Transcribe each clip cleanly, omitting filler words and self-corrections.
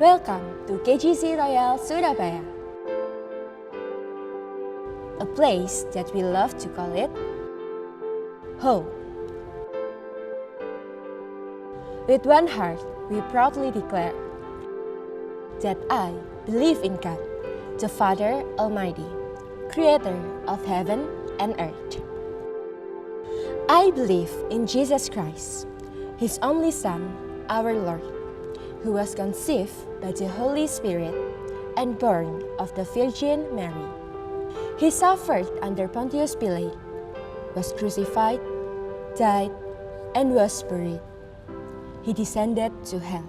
Welcome to KGC Royal Surabaya, a place that we love to call it home. With one heart, we proudly declare that I believe in God, the Father Almighty, Creator of heaven and earth. I believe in Jesus Christ, His only Son, our Lord, who was conceived by the Holy Spirit and born of the Virgin Mary. He suffered under Pontius Pilate, was crucified, died, and was buried. He descended to hell.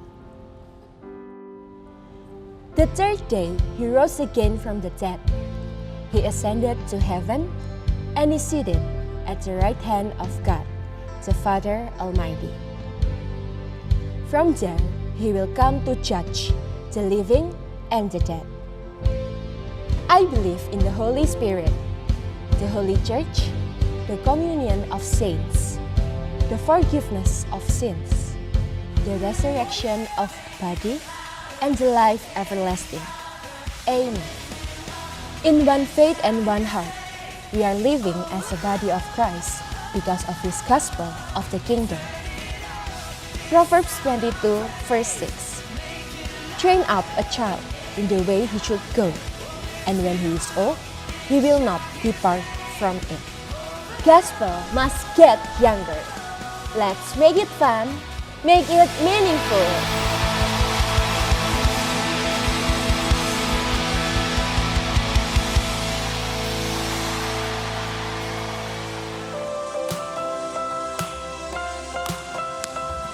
The third day, He rose again from the dead. He ascended to heaven and is seated at the right hand of God, the Father Almighty. From there, He will come to judge the living and the dead. I believe in the Holy Spirit, the Holy Church, the communion of saints, the forgiveness of sins, the resurrection of body, and the life everlasting. Amen. In one faith and one heart, we are living as a body of Christ because of His gospel of the kingdom. Proverbs 22, verse 6. Train up a child in the way he should go, and when he is old, he will not depart from it. Gospel must get younger. Let's make it fun, make it meaningful.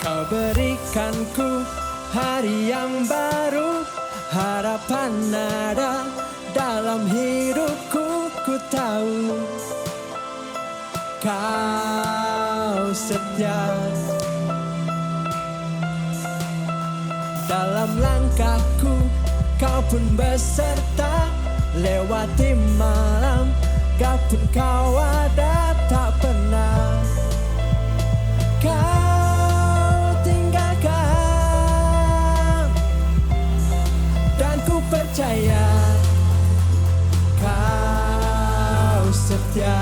Kau berikanku hari yang baru, harapan ada dalam hidupku. Ku tahu Kau setia dalam langkahku. Kau pun beserta lewati malam, Kau pun Kau ada, tak pernah Kau percaya Kau setia.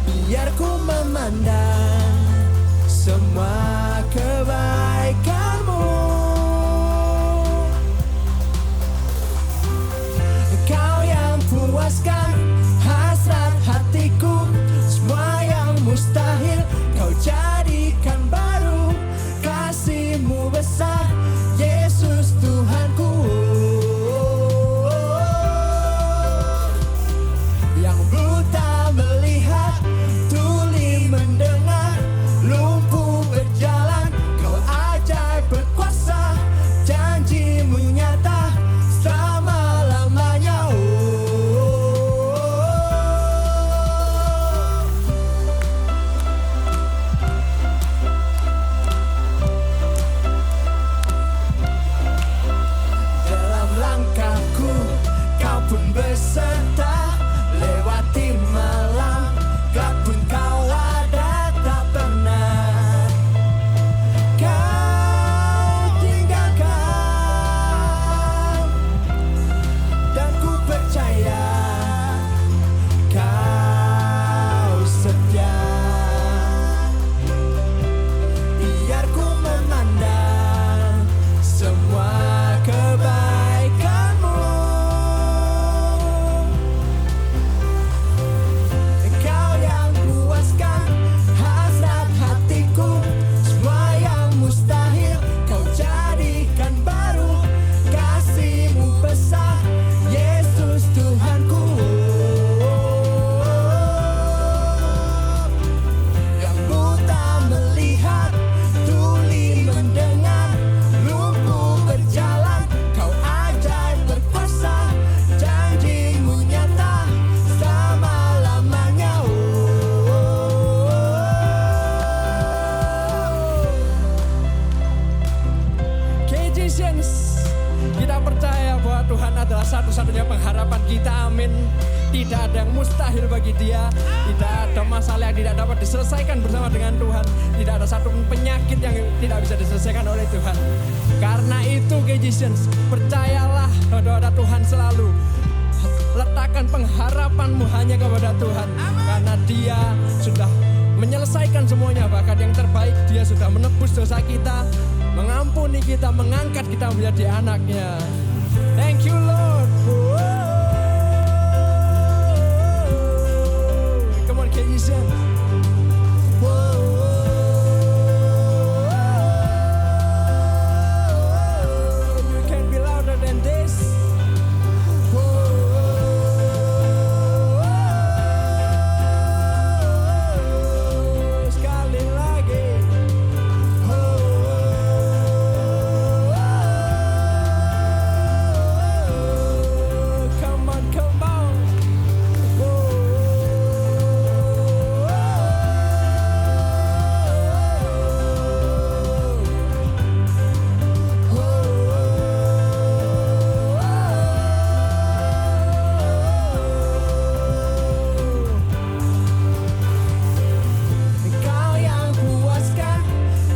Biar ku memandang semua kebaikan-Mu. Kau yang puaskan hasrat hatiku, semua yang mustahil Kau jadikan baru. Kasih-Mu besar, Yesus Tuhanku, yang buta melihat, tuli mendengar, lumpuh berjalan. Kau ajaib berkuasa, janji-Mu nyata selama-lamanya. Beserta lewati malam, Kau pun Kau ada, tak pernah Kau tinggalkan. Dan ku percaya Kau setia. Biar ku memandang semua kebaikan-Mu. Kita percaya bahwa Tuhan adalah satu-satunya pengharapan kita, amin. Tidak ada yang mustahil bagi Dia. Tidak ada masalah yang tidak dapat diselesaikan bersama dengan Tuhan. Tidak ada satu penyakit yang tidak bisa diselesaikan oleh Tuhan. Karena itu Kejisians, percayalah kepada Tuhan selalu. Letakkan pengharapanmu hanya kepada Tuhan. Karena Dia sudah menyelesaikan semuanya. Bahkan yang terbaik, Dia sudah menebus dosa kita, mengampuni kita, mengangkat kita menjadi anaknya. Thank you Lord. Come on Kejisians. You can be louder than this. Sekali lagi. Come on, come on. Kau yang puaskan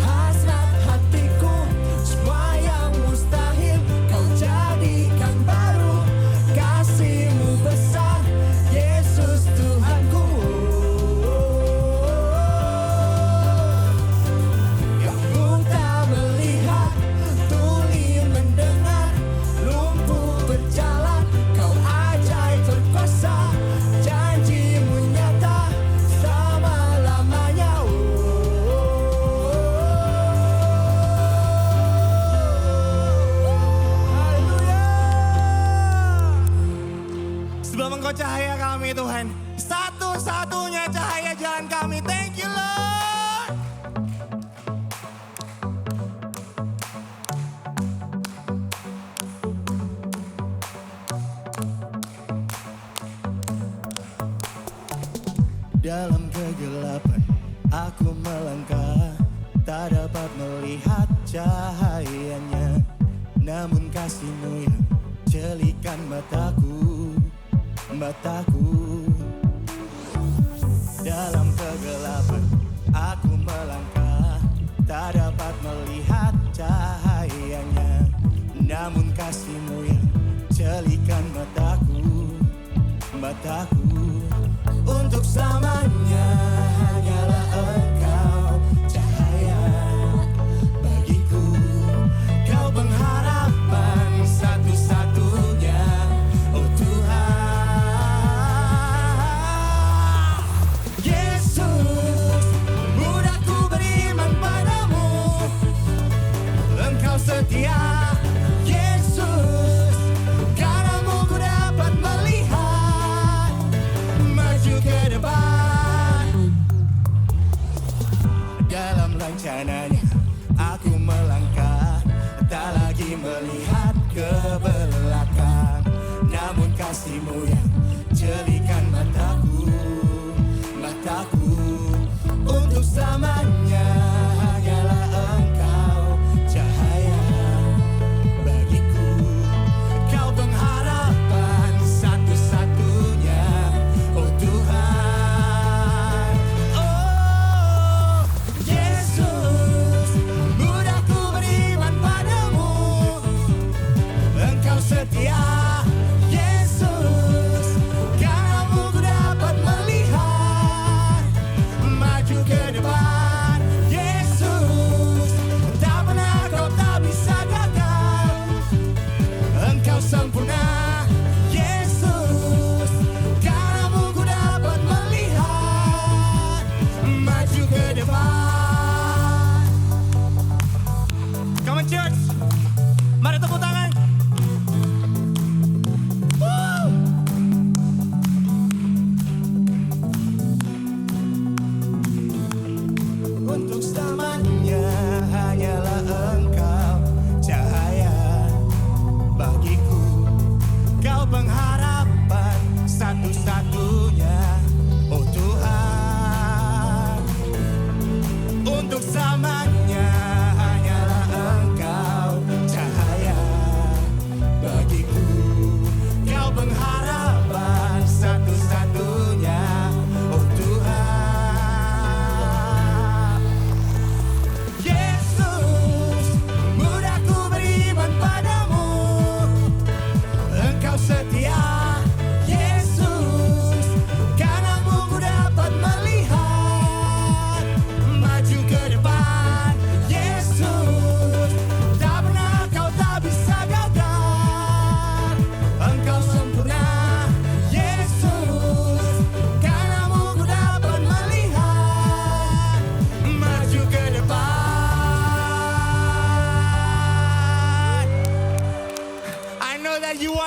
hasrat hatiku, semua yang mustahil Kau jadikan baru. Kasih-Mu besar, Yesus Tuhanku. Yang buta melihat, tuli mendengar, lumpuh berjalan, Kau ajaib berkuasa, janji-Mu nyata selama-lamanya. Haleluya. Sebab Engkau cahaya kami Tuhan, satu-satunya cahaya jalan kami. Thank you Lord. Dalam kegelapan aku melangkah, tak dapat melihat cahayanya. Namun kasih-Mu yang jelikan mataku. Dalam kegelapan aku melangkah, tak dapat melihat cahayanya. Namun kasih-Mu yang jelikan mataku. Untuk selamanya hanyalah Engkau cahaya bagiku. Kau pengharapan satu-satunya, oh Tuhan. Yesus, mudah ku beriman padamu. Engkau setia, Yesus. Karenamu ku dapat melihat maju ke depan. Dalam rencananya aku melangkah, tak lagi melihat ke belakang. Namun kasih-Mu yang jelikan mataku. Untuk selamanya hanyalah Engkau cahaya bagiku. Kau pengharapan satu-satunya, oh Tuhan. Oh Yesus, mudah ku beriman padamu. Engkau setia, Yesus.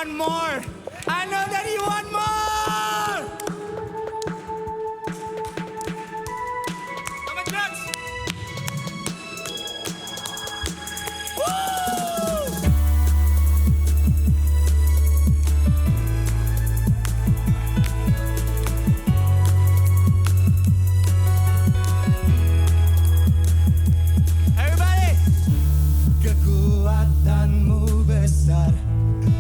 want more. I know that you want more. Come on, church. Woo! Everybody. Kekuatanmu besar,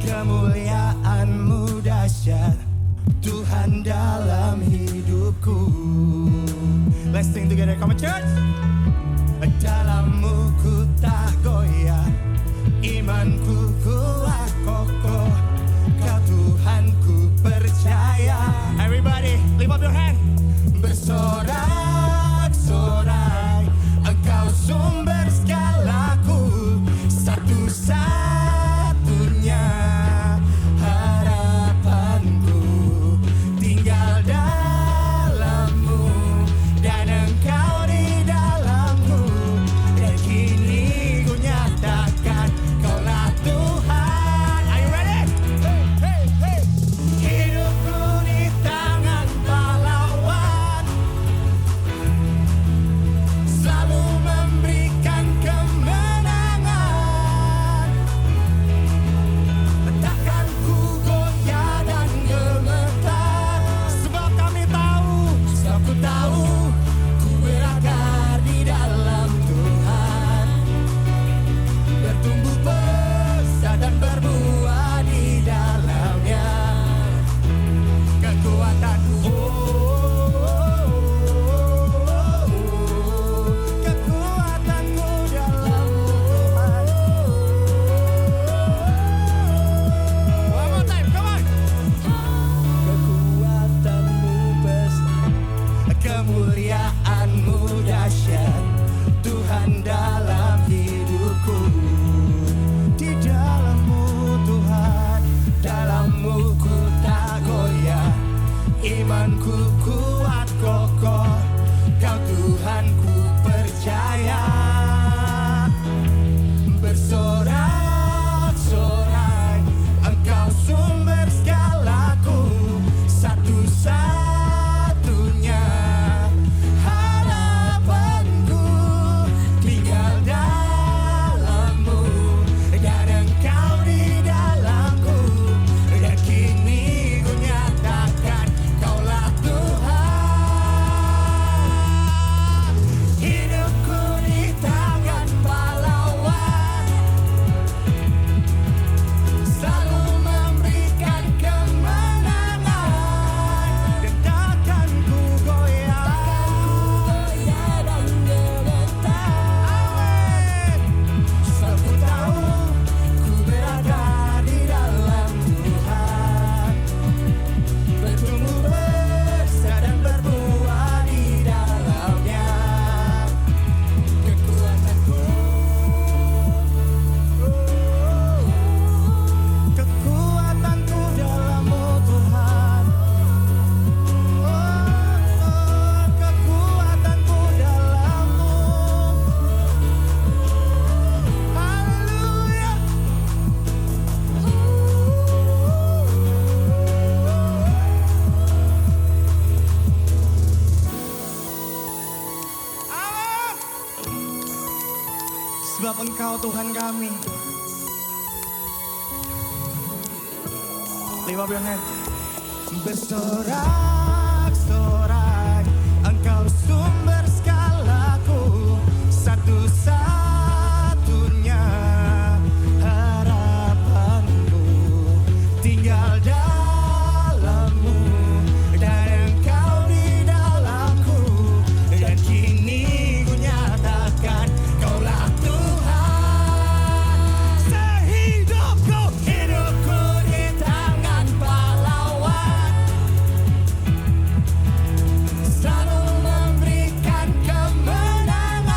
kemuliaanmu dahsyat, Tuhan dalam hidupku. Let's sing together, come on church. Dalammu ku tak goyah, imanku kuat kokoh, Kau Tuhan ku percaya. Everybody, lift up your hand. Bersorak-sorai, Engkau sumber segalaku, satu-satunya harapanku, tinggal dalam-Mu dan Engkau di dalamku, dan kini ku nyatakan Kaulah Tuhan. Are you ready? Hey, hey, hey. Hidupku di tangan pahlawan, selalu memberikan kemenangan. Takkan ku goyah dan gemetar, sebab kami tahu, sebab ku tahu, ku berakar di dalam Tuhan, bertumbuh besar dan berbuah di dalamnya. Kekuatanku, kekuatanku dalam Tuhan. One more time, come on. Kekuatanmu besar, kemuliaanmu dahsyat, Tuhan dalam hidupku. Di dalam-Mu Tuhan, dalam-Mu ku tak goyah, imanku kuat kokoh, Kau Tuhan ku percaya. Bersorak-sorai, Engkau sumber segalaku, satu-satunya harapanku, tinggal dalam-Mu dan Engkau di dalamku, dan kini ku nyatakan Kaulah Tuhan. Hidupku di tangan pahlawan, selalu memberikan kemenangan, dan takkan ku goyah dan gemetar. Amin. Sebab ku tahu, ku berada di dalam Tuhan, bertumbuh besar dan berbuah di dalamnya. Kekuatanku, kekuatanku dalam-Mu Tuhan. Kekuatanku dalam-Mu. Haleluya. Amin. Sebab Engkau Tuhan kami. Lift up your hand. Bersorak-sorai, Engkau sumber segalaku, satu-satunya harapanku, tinggal dalam-Mu dan Engkau di dalamku, dan kini ku nyatakan Kaulah Tuhan. Sehidupku, hidupku di tangan pahlawan, selalu memberikan kemenangan,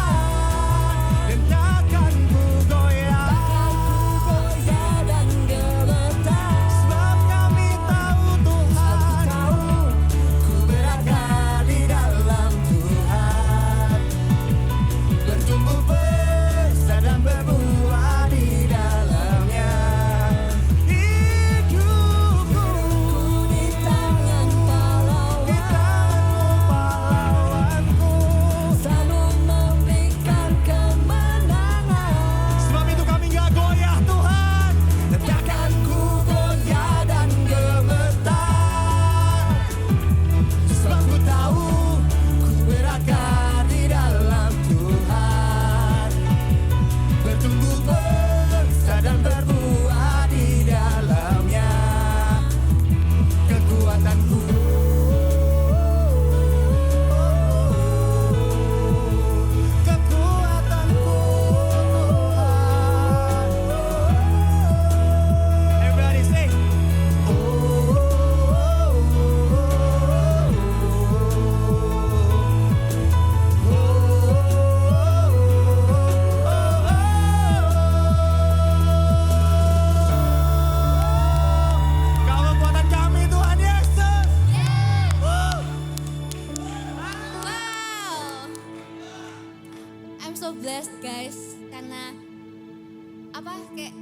kayak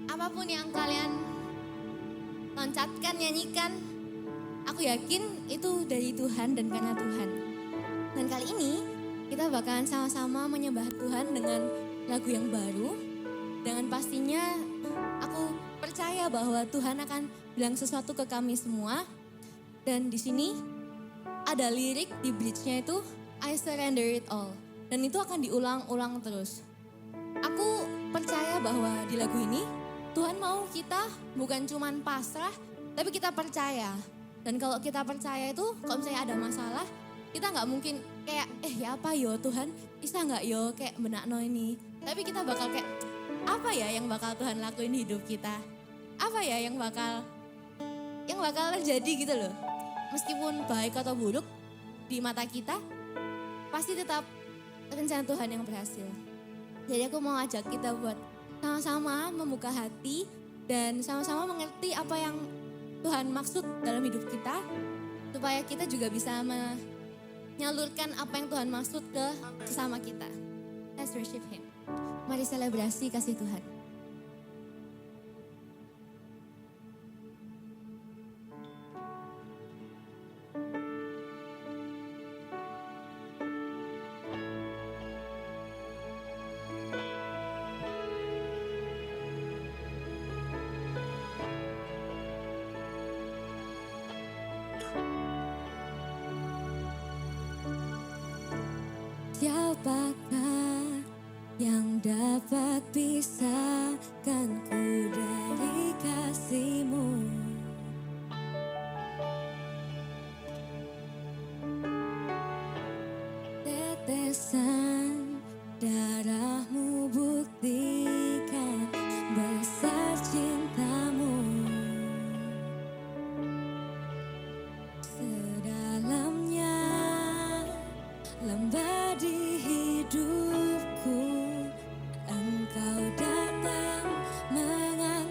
apapun yang kalian loncatkan, nyanyikan, aku yakin itu dari Tuhan dan karena Tuhan. Dan kali ini kita bakalan sama-sama menyembah Tuhan dengan lagu yang baru. Dengan pastinya aku percaya bahwa Tuhan akan bilang sesuatu ke kami semua. Dan di sini ada lirik di bridge-nya itu I surrender it all. Dan itu akan diulang-ulang terus. Aku percaya bahwa di lagu ini Tuhan mau kita bukan cuman pasrah, tapi kita percaya. Dan kalau kita percaya itu, kalau misalnya ada masalah, kita nggak mungkin kayak, ya apa yo Tuhan, bisa nggak yo kayak benakno ini. Tapi kita bakal kayak, apa ya yang bakal Tuhan lakuin di hidup kita? Apa ya yang bakal terjadi gitu loh. Meskipun baik atau buruk di mata kita, pasti tetap rencana Tuhan yang berhasil. Jadi aku mau ajak kita buat sama-sama membuka hati dan sama-sama mengerti apa yang Tuhan maksud dalam hidup kita. Supaya kita juga bisa menyalurkan apa yang Tuhan maksud ke sesama kita. Let's worship Him. Mari selebrasi kasih Tuhan. Siapakah yang dapat pisahkanku dari kasih-Mu? Tetesan darah-Mu buktikan besar cinta-Mu. Sedalamnya lembah di hidupku, Engkau datang mengambil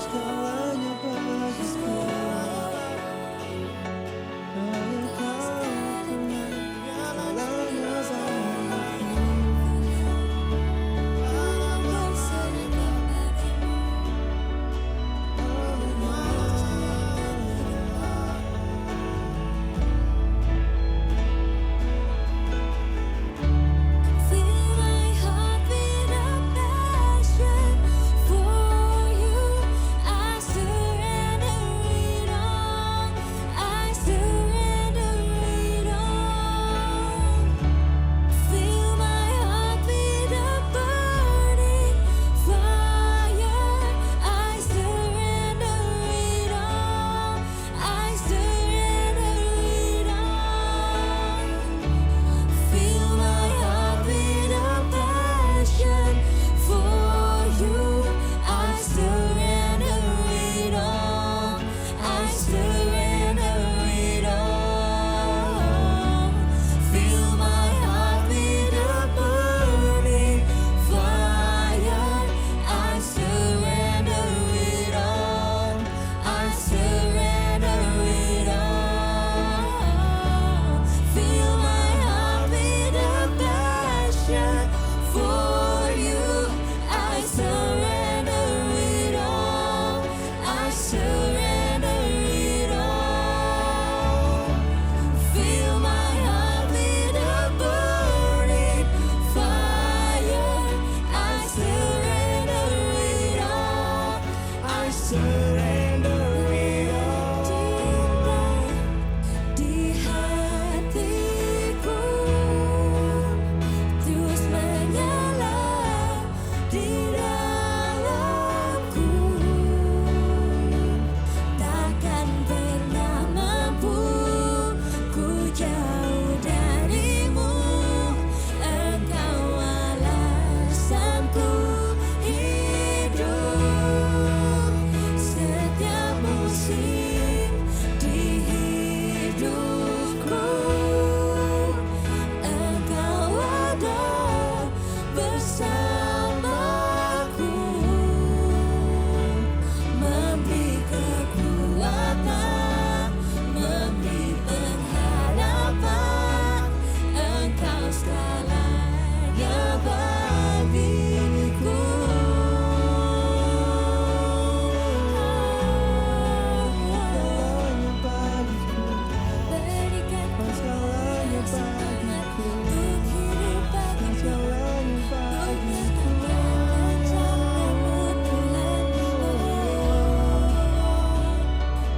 segalanya bagiku. Hanya Kau Tuhan, segalanya bagiku. Fill my heart with a passion for you. I surrender it all. I surrender it all. Fill my heart with a burning fire. I surrender it all. I surrender it all. Fill my heart with a passion for you. I surrender it all. I surrender it all. Fill my heart with a burning fire. I surrender it all. I surrender it all. Fill my heart with a passion for you. I surrender it all. I surrender it all. Fill my heart with a burning fire. I surrender it all. I surrender it all. Di hatiku terus menyala di dalamku, takkan pernah mampu ku jauh darimu. Engkau alasanku hidup setiap musim di hidupku. Engkau ada bersamaku, memberi kekuatan, memberi pengharapan. Engkau segalanya bagiku. Segalanya bagiku. Berikan Segalanya semangat bagiku. untuk hidup bagiku. Segalanya bagiku.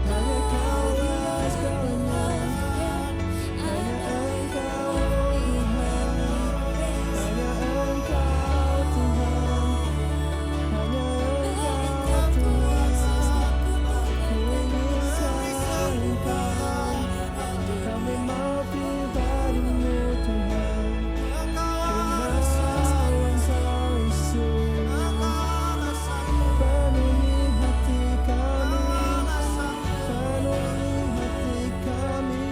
Hanya Kaulah segalanya. Hanya Engkau Tuhan. Hanya Engkau Tuhan. Hanya Engkau Tuhan. Ku ingin Engkau. Kami mau pribadimu Tuhan. Tuhan Engkau Yesus. Penuhi hati kami. Penuhi hati kami.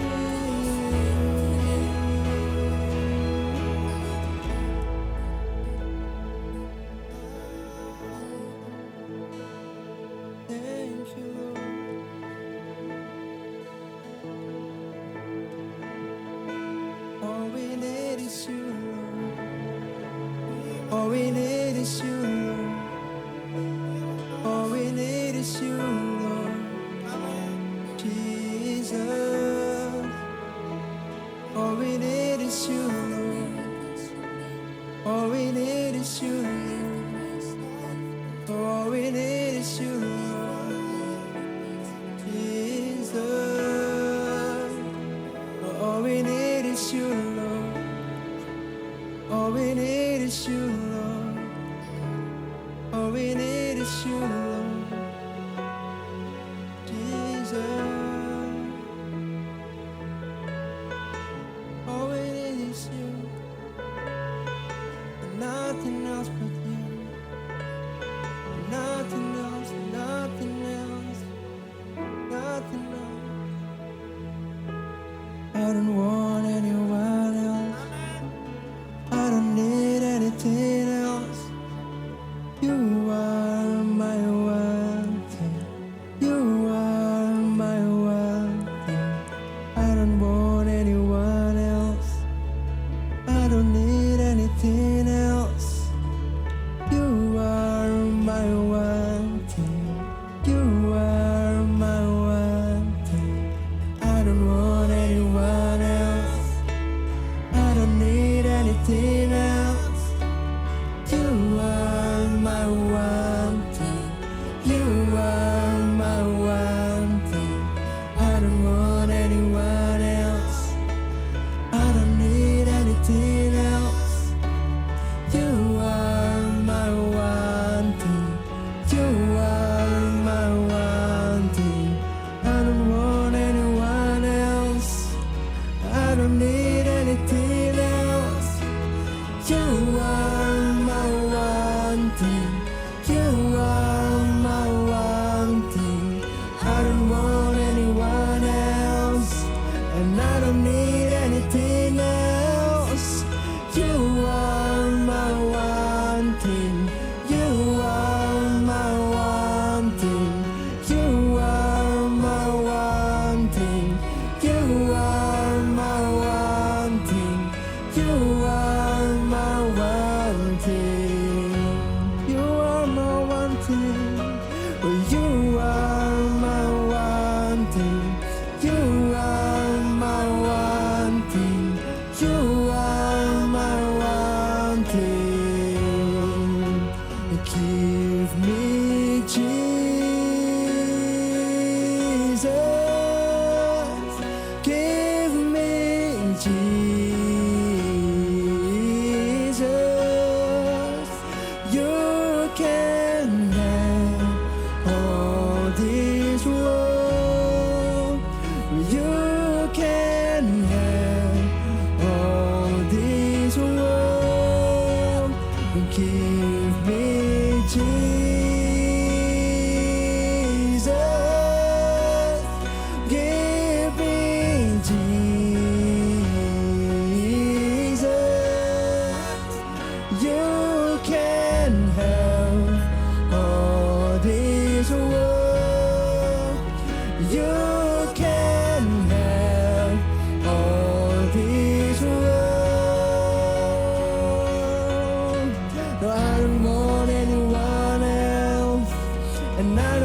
Thank you, Lord. All we need is you, Lord. All we need is you, Lord. All we need is you, Lord. Jesus. All we need is you, Lord. All we need is you, Lord. All we need is you, Lord. Jesus. All we need is you, Lord. All we need is you, Lord.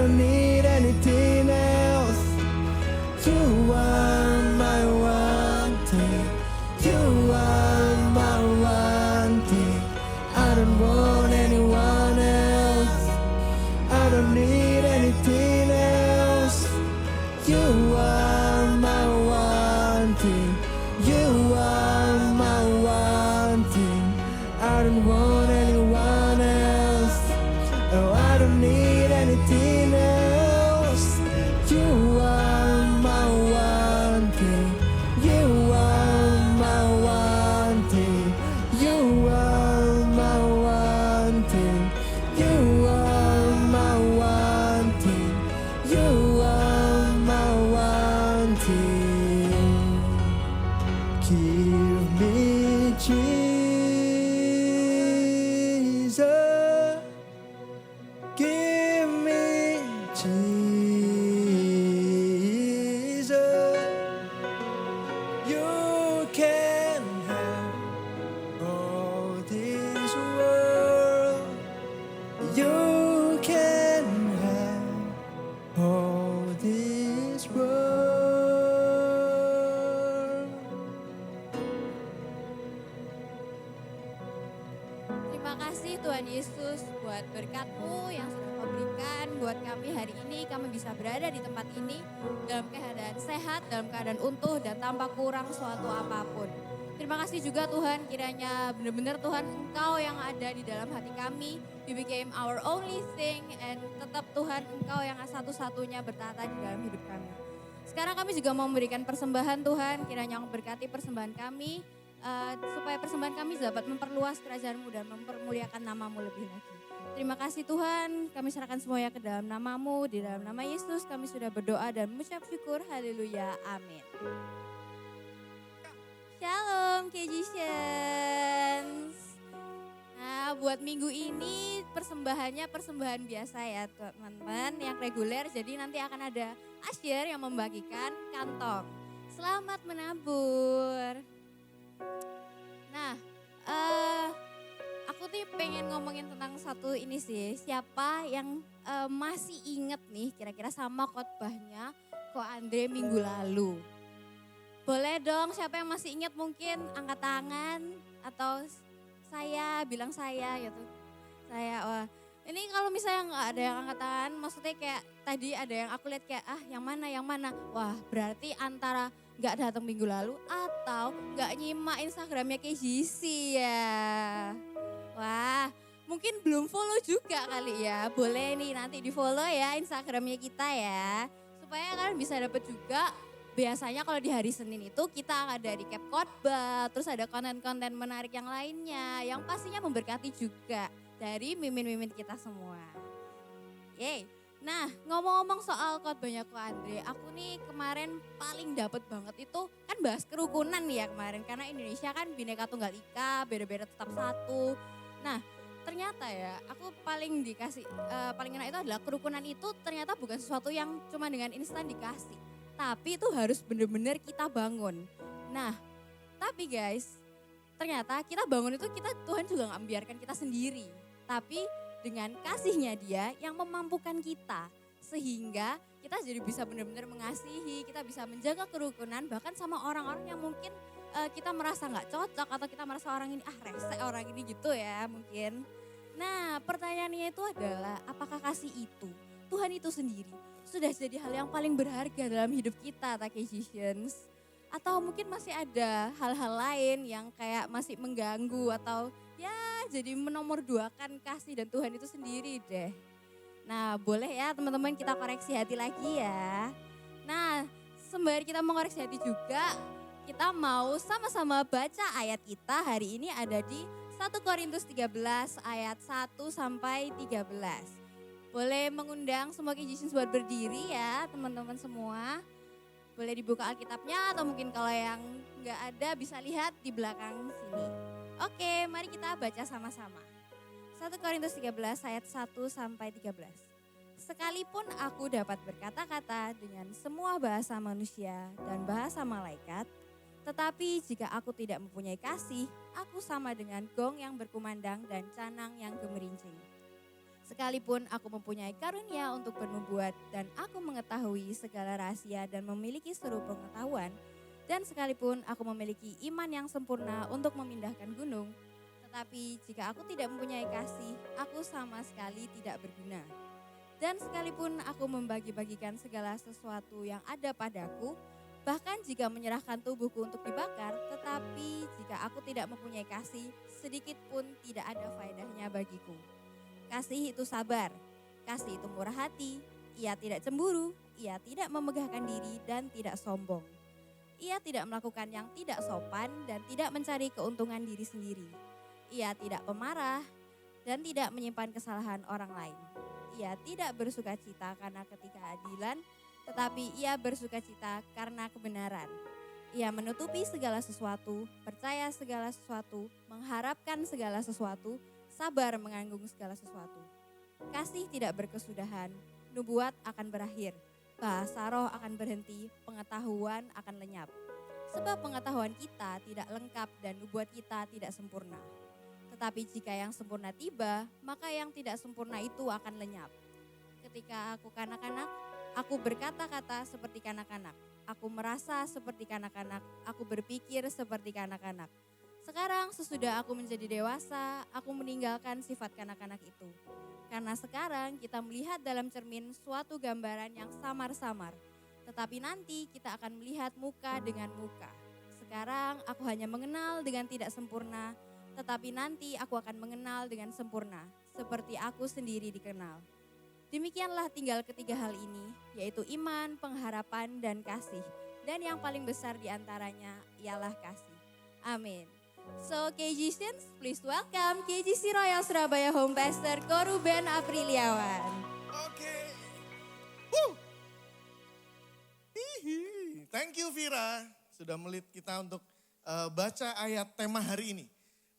don't need anything else. You are my one thing. You are my one thing. I don't want anyone else. I don't need anything else. You are my one thing. You are my one thing. I don't want anyone else. Oh, I don't need anything else. You are my one thing. You are my one thing. You are my one thing. You are my one thing. You are my one thing. Give me Jesus. Give me Jesus. You can have all this world. You can have all this world. Terima kasih Tuhan Yesus buat berkat-Mu yang sudah Kau berikan buat kami hari ini. Kami bisa berada di tempat ini dalam keadaan sehat, dalam keadaan utuh dan tanpa kurang suatu apapun. Terima kasih juga Tuhan, kiranya benar-benar Tuhan Engkau yang ada di dalam hati kami. You became our only thing and tetap Tuhan Engkau yang satu-satunya bertata di dalam hidup kami. Sekarang kami juga mau memberikan persembahan Tuhan, kiranya Engkau berkati persembahan kami. Supaya persembahan kami dapat memperluas kerajaan-Mu dan mempermuliakan nama-Mu lebih lagi. Terima kasih Tuhan, kami serahkan semuanya ke dalam nama-Mu, di dalam nama Yesus kami sudah berdoa dan mengucap syukur, haleluya, amin. Shalom Kejicians. Nah buat minggu ini persembahannya persembahan biasa ya teman-teman, yang reguler, jadi nanti akan ada usher yang membagikan kantong. Selamat menabur. Nah, aku tuh pengen ngomongin tentang satu ini sih. Siapa yang masih inget nih kira-kira sama khotbahnya Ko Andre minggu lalu? Boleh dong, siapa yang masih inget mungkin angkat tangan atau saya bilang saya gitu. Saya, wah. Ini kalau misalnya nggak ada yang angkat tangan, maksudnya kayak tadi ada yang aku lihat kayak yang mana. Wah, berarti antara nggak datang minggu lalu atau nggak nyimak Instagramnya KGC ya. Wah, mungkin belum follow juga kali ya. Boleh nih nanti di follow ya Instagramnya kita ya. Supaya kalian bisa dapet juga. Biasanya kalau di hari Senin itu kita ada recap khotbah, terus ada konten-konten menarik yang lainnya. Yang pastinya memberkati juga dari mimin-mimin kita semua. Yeay. Nah, ngomong-ngomong soal khotbahnya Ko Andre, aku nih kemarin paling dapet banget itu kan bahas kerukunan nih ya kemarin. Karena Indonesia kan Bhinneka Tunggal Ika, beda-beda tetap satu. Nah, ternyata ya aku paling enak itu adalah kerukunan itu ternyata bukan sesuatu yang cuma dengan instan dikasih. Tapi itu harus benar-benar kita bangun. Nah, tapi guys, ternyata kita bangun itu Tuhan juga gak membiarkan kita sendiri. Tapi dengan kasihnya Dia yang memampukan kita. Sehingga kita jadi bisa benar-benar mengasihi, kita bisa menjaga kerukunan bahkan sama orang-orang yang mungkin kita merasa gak cocok atau kita merasa orang ini rese orang ini gitu ya mungkin. Nah pertanyaannya itu adalah apakah kasih itu, Tuhan itu sendiri sudah jadi hal yang paling berharga dalam hidup kita Takejicians? Atau mungkin masih ada hal-hal lain yang kayak masih mengganggu atau ya jadi menomorduakan kasih dan Tuhan itu sendiri deh. Nah boleh ya teman-teman kita koreksi hati lagi ya. Nah sembari kita mengoreksi hati juga, kita mau sama-sama baca ayat kita hari ini ada di 1 Korintus 13 ayat 1 sampai 13. Boleh mengundang semua Kejicians buat berdiri ya teman-teman semua. Boleh dibuka Alkitabnya atau mungkin kalau yang nggak ada bisa lihat di belakang sini. Oke, mari kita baca sama-sama. 1 Korintus 13 ayat 1 sampai 13. Sekalipun aku dapat berkata-kata dengan semua bahasa manusia dan bahasa malaikat, tetapi jika aku tidak mempunyai kasih, aku sama dengan gong yang berkumandang dan canang yang gemerincing. Sekalipun aku mempunyai karunia untuk bernubuat dan aku mengetahui segala rahasia dan memiliki seluruh pengetahuan, dan sekalipun aku memiliki iman yang sempurna untuk memindahkan gunung, tetapi jika aku tidak mempunyai kasih, aku sama sekali tidak berguna. Dan sekalipun aku membagi-bagikan segala sesuatu yang ada padaku, bahkan jika menyerahkan tubuhku untuk dibakar, tetapi jika aku tidak mempunyai kasih, sedikit pun tidak ada faedahnya bagiku. Kasih itu sabar, kasih itu murah hati, ia tidak cemburu, ia tidak memegahkan diri dan tidak sombong. Ia tidak melakukan yang tidak sopan dan tidak mencari keuntungan diri sendiri. Ia tidak pemarah dan tidak menyimpan kesalahan orang lain. Ia tidak bersukacita karena ketidakadilan, tetapi ia bersukacita karena kebenaran. Ia menutupi segala sesuatu, percaya segala sesuatu, mengharapkan segala sesuatu, sabar menganggung segala sesuatu. Kasih tidak berkesudahan, nubuat akan berakhir, bahasa roh akan berhenti, pengetahuan akan lenyap. Sebab pengetahuan kita tidak lengkap dan nubuat kita tidak sempurna. Tetapi jika yang sempurna tiba, maka yang tidak sempurna itu akan lenyap. Ketika aku kanak-kanak, aku berkata-kata seperti kanak-kanak. Aku merasa seperti kanak-kanak, aku berpikir seperti kanak-kanak. Sekarang sesudah aku menjadi dewasa, aku meninggalkan sifat kanak-kanak itu. Karena sekarang kita melihat dalam cermin suatu gambaran yang samar-samar. Tetapi nanti kita akan melihat muka dengan muka. Sekarang aku hanya mengenal dengan tidak sempurna, tetapi nanti aku akan mengenal dengan sempurna, seperti aku sendiri dikenal. Demikianlah tinggal ketiga hal ini, yaitu iman, pengharapan, dan kasih. Dan yang paling besar di antaranya ialah kasih. Amin. So KGCians, please welcome KGC Royal Surabaya Home Pastor Koruben Apriliawan. Oke. Woo. Hihi. Thank you Vira sudah melit kita untuk baca ayat tema hari ini.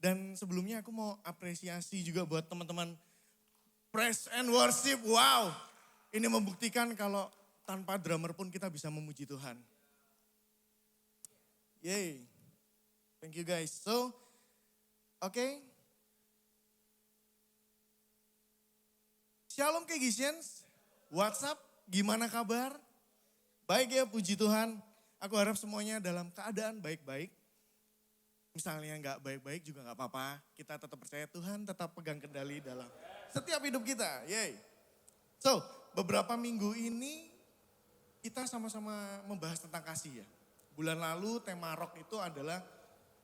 Dan sebelumnya aku mau apresiasi juga buat teman-teman Praise and Worship. Wow, ini membuktikan kalau tanpa drummer pun kita bisa memuji Tuhan. Yay. Thank you guys. So, oke. Shalom KGCians. What's up? Gimana kabar? Baik ya, puji Tuhan. Aku harap semuanya dalam keadaan baik-baik. Misalnya nggak baik-baik juga nggak apa-apa. Kita tetap percaya Tuhan tetap pegang kendali dalam setiap hidup kita. Yay. So, beberapa minggu ini kita sama-sama membahas tentang kasih ya. Bulan lalu tema rock itu adalah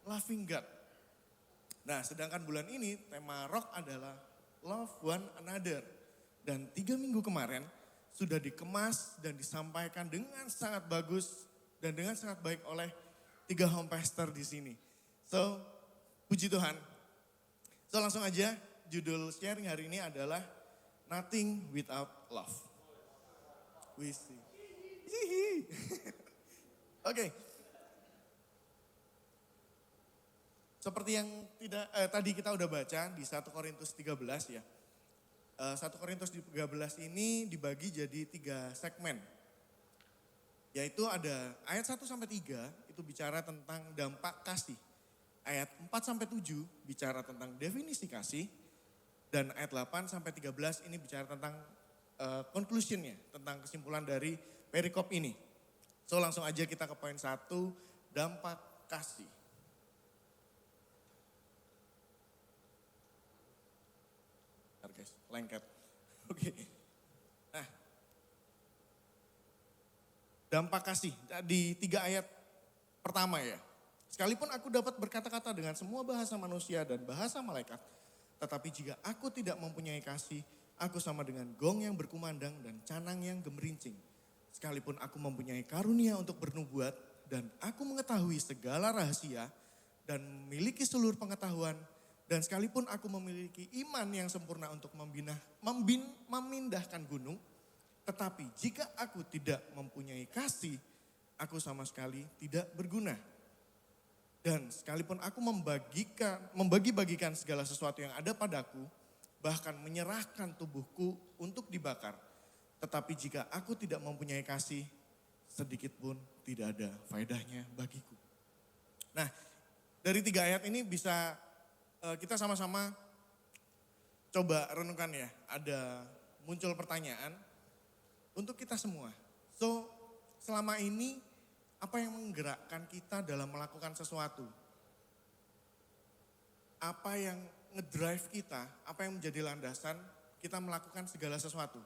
Loving God. Nah, sedangkan bulan ini tema rock adalah Love One Another. Dan 3 minggu kemarin sudah dikemas dan disampaikan dengan sangat bagus dan dengan sangat baik oleh 3 home pastor di sini. So, puji Tuhan. So, langsung aja judul sharing hari ini adalah Nothing Without Love. We see. Oke. Seperti yang tadi kita udah baca di 1 Korintus 13 ya. 1 Korintus 13 ini dibagi jadi 3 segmen. Yaitu ada ayat 1 sampai 3 itu bicara tentang dampak kasih. Ayat 4 sampai 7 bicara tentang definisi kasih. Dan ayat 8 sampai 13 ini bicara tentang conclusionnya, tentang kesimpulan dari perikop ini. So langsung aja kita ke poin 1, dampak kasih. Guys, lengket. Oke. Nah, dampak kasih di 3 ayat pertama ya. Sekalipun aku dapat berkata-kata dengan semua bahasa manusia dan bahasa malaikat, tetapi jika aku tidak mempunyai kasih, aku sama dengan gong yang berkumandang dan canang yang gemerincing. Sekalipun aku mempunyai karunia untuk bernubuat dan aku mengetahui segala rahasia dan memiliki seluruh pengetahuan, dan sekalipun aku memiliki iman yang sempurna untuk memindahkan gunung, tetapi jika aku tidak mempunyai kasih, aku sama sekali tidak berguna. Dan sekalipun aku membagi-bagikan segala sesuatu yang ada padaku, bahkan menyerahkan tubuhku untuk dibakar, tetapi jika aku tidak mempunyai kasih, sedikit pun tidak ada faedahnya bagiku. Nah, dari 3 ayat ini bisa kita sama-sama coba renungkan ya, ada muncul pertanyaan untuk kita semua. So, selama ini apa yang menggerakkan kita dalam melakukan sesuatu? Apa yang ngedrive kita, apa yang menjadi landasan kita melakukan segala sesuatu?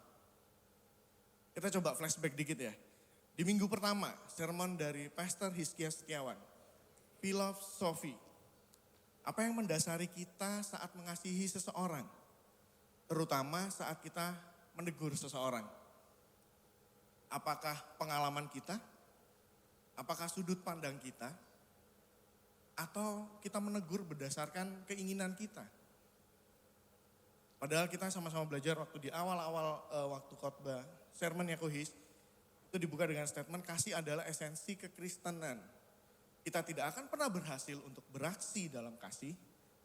Kita coba flashback dikit ya. Di minggu pertama, sermon dari Pastor Hizkia Setiawan, Philosophy. Apa yang mendasari kita saat mengasihi seseorang? Terutama saat kita menegur seseorang. Apakah pengalaman kita? Apakah sudut pandang kita? Atau kita menegur berdasarkan keinginan kita? Padahal kita sama-sama belajar waktu di awal-awal waktu khotbah sermon Yakohis, itu dibuka dengan statement kasih adalah esensi kekristenan. Kita tidak akan pernah berhasil untuk beraksi dalam kasih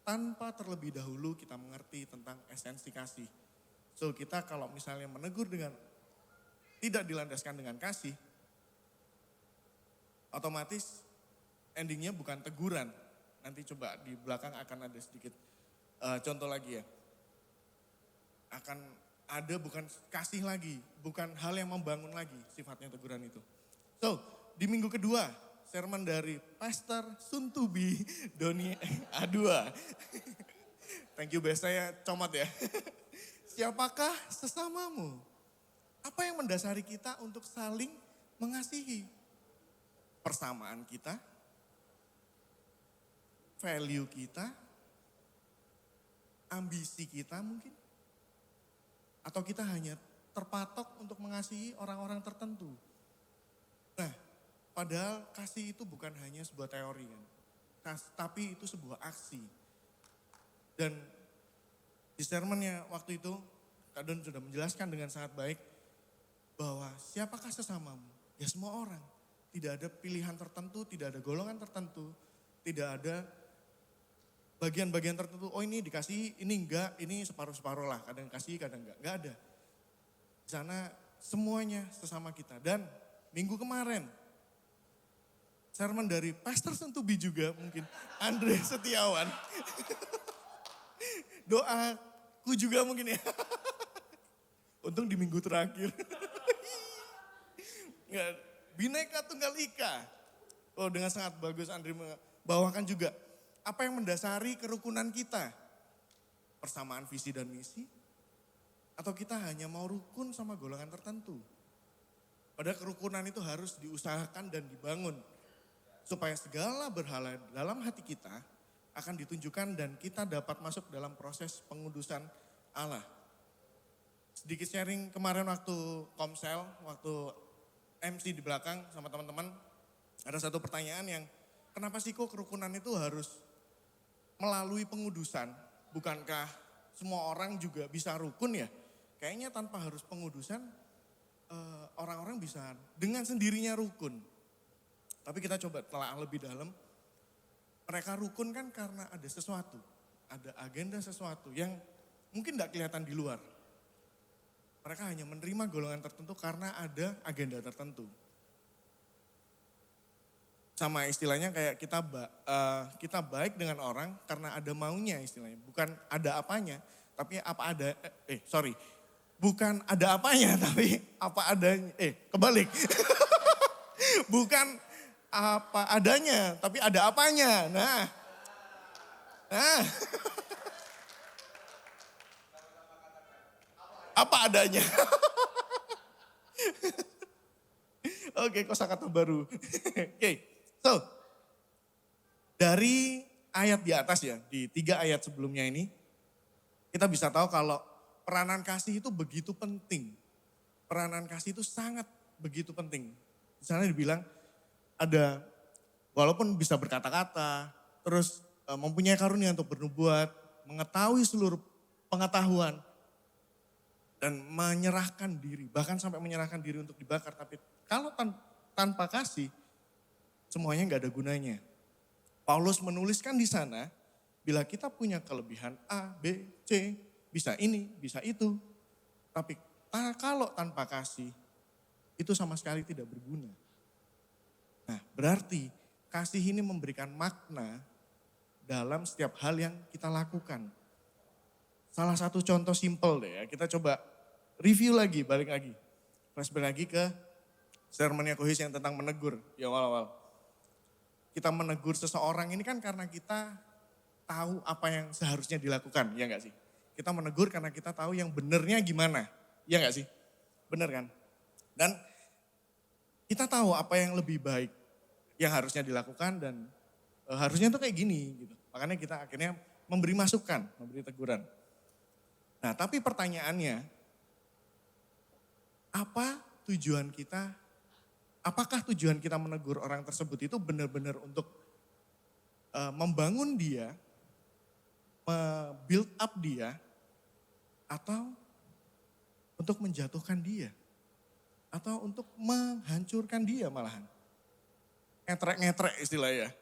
tanpa terlebih dahulu kita mengerti tentang esensi kasih. So kita kalau misalnya menegur dengan tidak dilandaskan dengan kasih, otomatis endingnya bukan teguran. Nanti coba di belakang akan ada sedikit contoh lagi ya. Akan ada bukan kasih lagi, bukan hal yang membangun lagi sifatnya teguran itu. So, di minggu kedua, sermon dari Pastor Suntubi Doni Adua. Thank you best, saya comot ya. Siapakah sesamamu? Apa yang mendasari kita untuk saling mengasihi? Persamaan kita, value kita, ambisi kita mungkin. Atau kita hanya terpatok untuk mengasihi orang-orang tertentu. Nah, padahal kasih itu bukan hanya sebuah teori kan. Tapi itu sebuah aksi. Dan di sermonnya waktu itu, Kak Don sudah menjelaskan dengan sangat baik bahwa siapakah sesamamu? Ya semua orang. Tidak ada pilihan tertentu, tidak ada golongan tertentu, tidak ada bagian-bagian tertentu. Oh ini dikasih, ini enggak, ini separuh-separuh lah. Kadang kasih, kadang enggak. Enggak ada. Di sana semuanya sesama kita. Dan minggu kemarin, sermon dari Pastor Sentubi juga mungkin, Andre Setiawan. Doaku juga mungkin ya. Untung di minggu terakhir. Bhinneka Tunggal Ika. Oh dengan sangat bagus Andre membawakan juga. Apa yang mendasari kerukunan kita? Persamaan visi dan misi? Atau kita hanya mau rukun sama golongan tertentu? Padahal kerukunan itu harus diusahakan dan dibangun. Supaya segala berhala dalam hati kita akan ditunjukkan dan kita dapat masuk dalam proses pengudusan Allah. Sedikit sharing kemarin waktu komsel, waktu MC di belakang sama teman-teman. Ada satu pertanyaan yang kenapa sih kok kerukunan itu harus melalui pengudusan? Bukankah semua orang juga bisa rukun ya? Kayaknya tanpa harus pengudusan orang-orang bisa dengan sendirinya rukun. Tapi kita coba telah lebih dalam. Mereka rukun kan karena ada sesuatu. Ada agenda sesuatu yang mungkin tidak kelihatan di luar. Mereka hanya menerima golongan tertentu karena ada agenda tertentu. Sama istilahnya kayak kita baik dengan orang karena ada maunya istilahnya. Bukan ada apanya, tapi apa ada, bukan ada apanya, tapi apa adanya, kebalik. Bukan apa adanya, tapi ada apanya. Nah. Apa adanya. Oke, kosakata baru. Oke, so dari ayat di atas ya, di 3 ayat sebelumnya ini, kita bisa tahu kalau peranan kasih itu begitu penting. Peranan kasih itu sangat begitu penting. Di sana dibilang ada, walaupun bisa berkata-kata, terus mempunyai karunia untuk bernubuat, mengetahui seluruh pengetahuan, dan menyerahkan diri, bahkan sampai menyerahkan diri untuk dibakar. Tapi kalau tanpa kasih, semuanya gak ada gunanya. Paulus menuliskan di sana, bila kita punya kelebihan A, B, C, bisa ini, bisa itu. Tapi kalau tanpa kasih, itu sama sekali tidak berguna. Nah berarti kasih ini memberikan makna dalam setiap hal yang kita lakukan. salah satu contoh simple deh ya. Kita coba review lagi, balik lagi. Flashback lagi ke sermonnya Kohis yang tentang menegur di awal-awal. Kita menegur seseorang ini kan karena kita tahu apa yang seharusnya dilakukan, ya enggak sih? Kita menegur karena kita tahu yang benernya gimana, ya enggak sih? Bener kan? Dan kita tahu apa yang lebih baik yang harusnya dilakukan dan harusnya tuh kayak gini gitu. Makanya kita akhirnya memberi masukan, memberi teguran. Nah tapi pertanyaannya, apa tujuan kita, apakah tujuan kita menegur orang tersebut itu benar-benar untuk membangun dia, build up dia, atau untuk menjatuhkan dia, atau untuk menghancurkan dia malahan. Ngetrek-ngetrek istilahnya,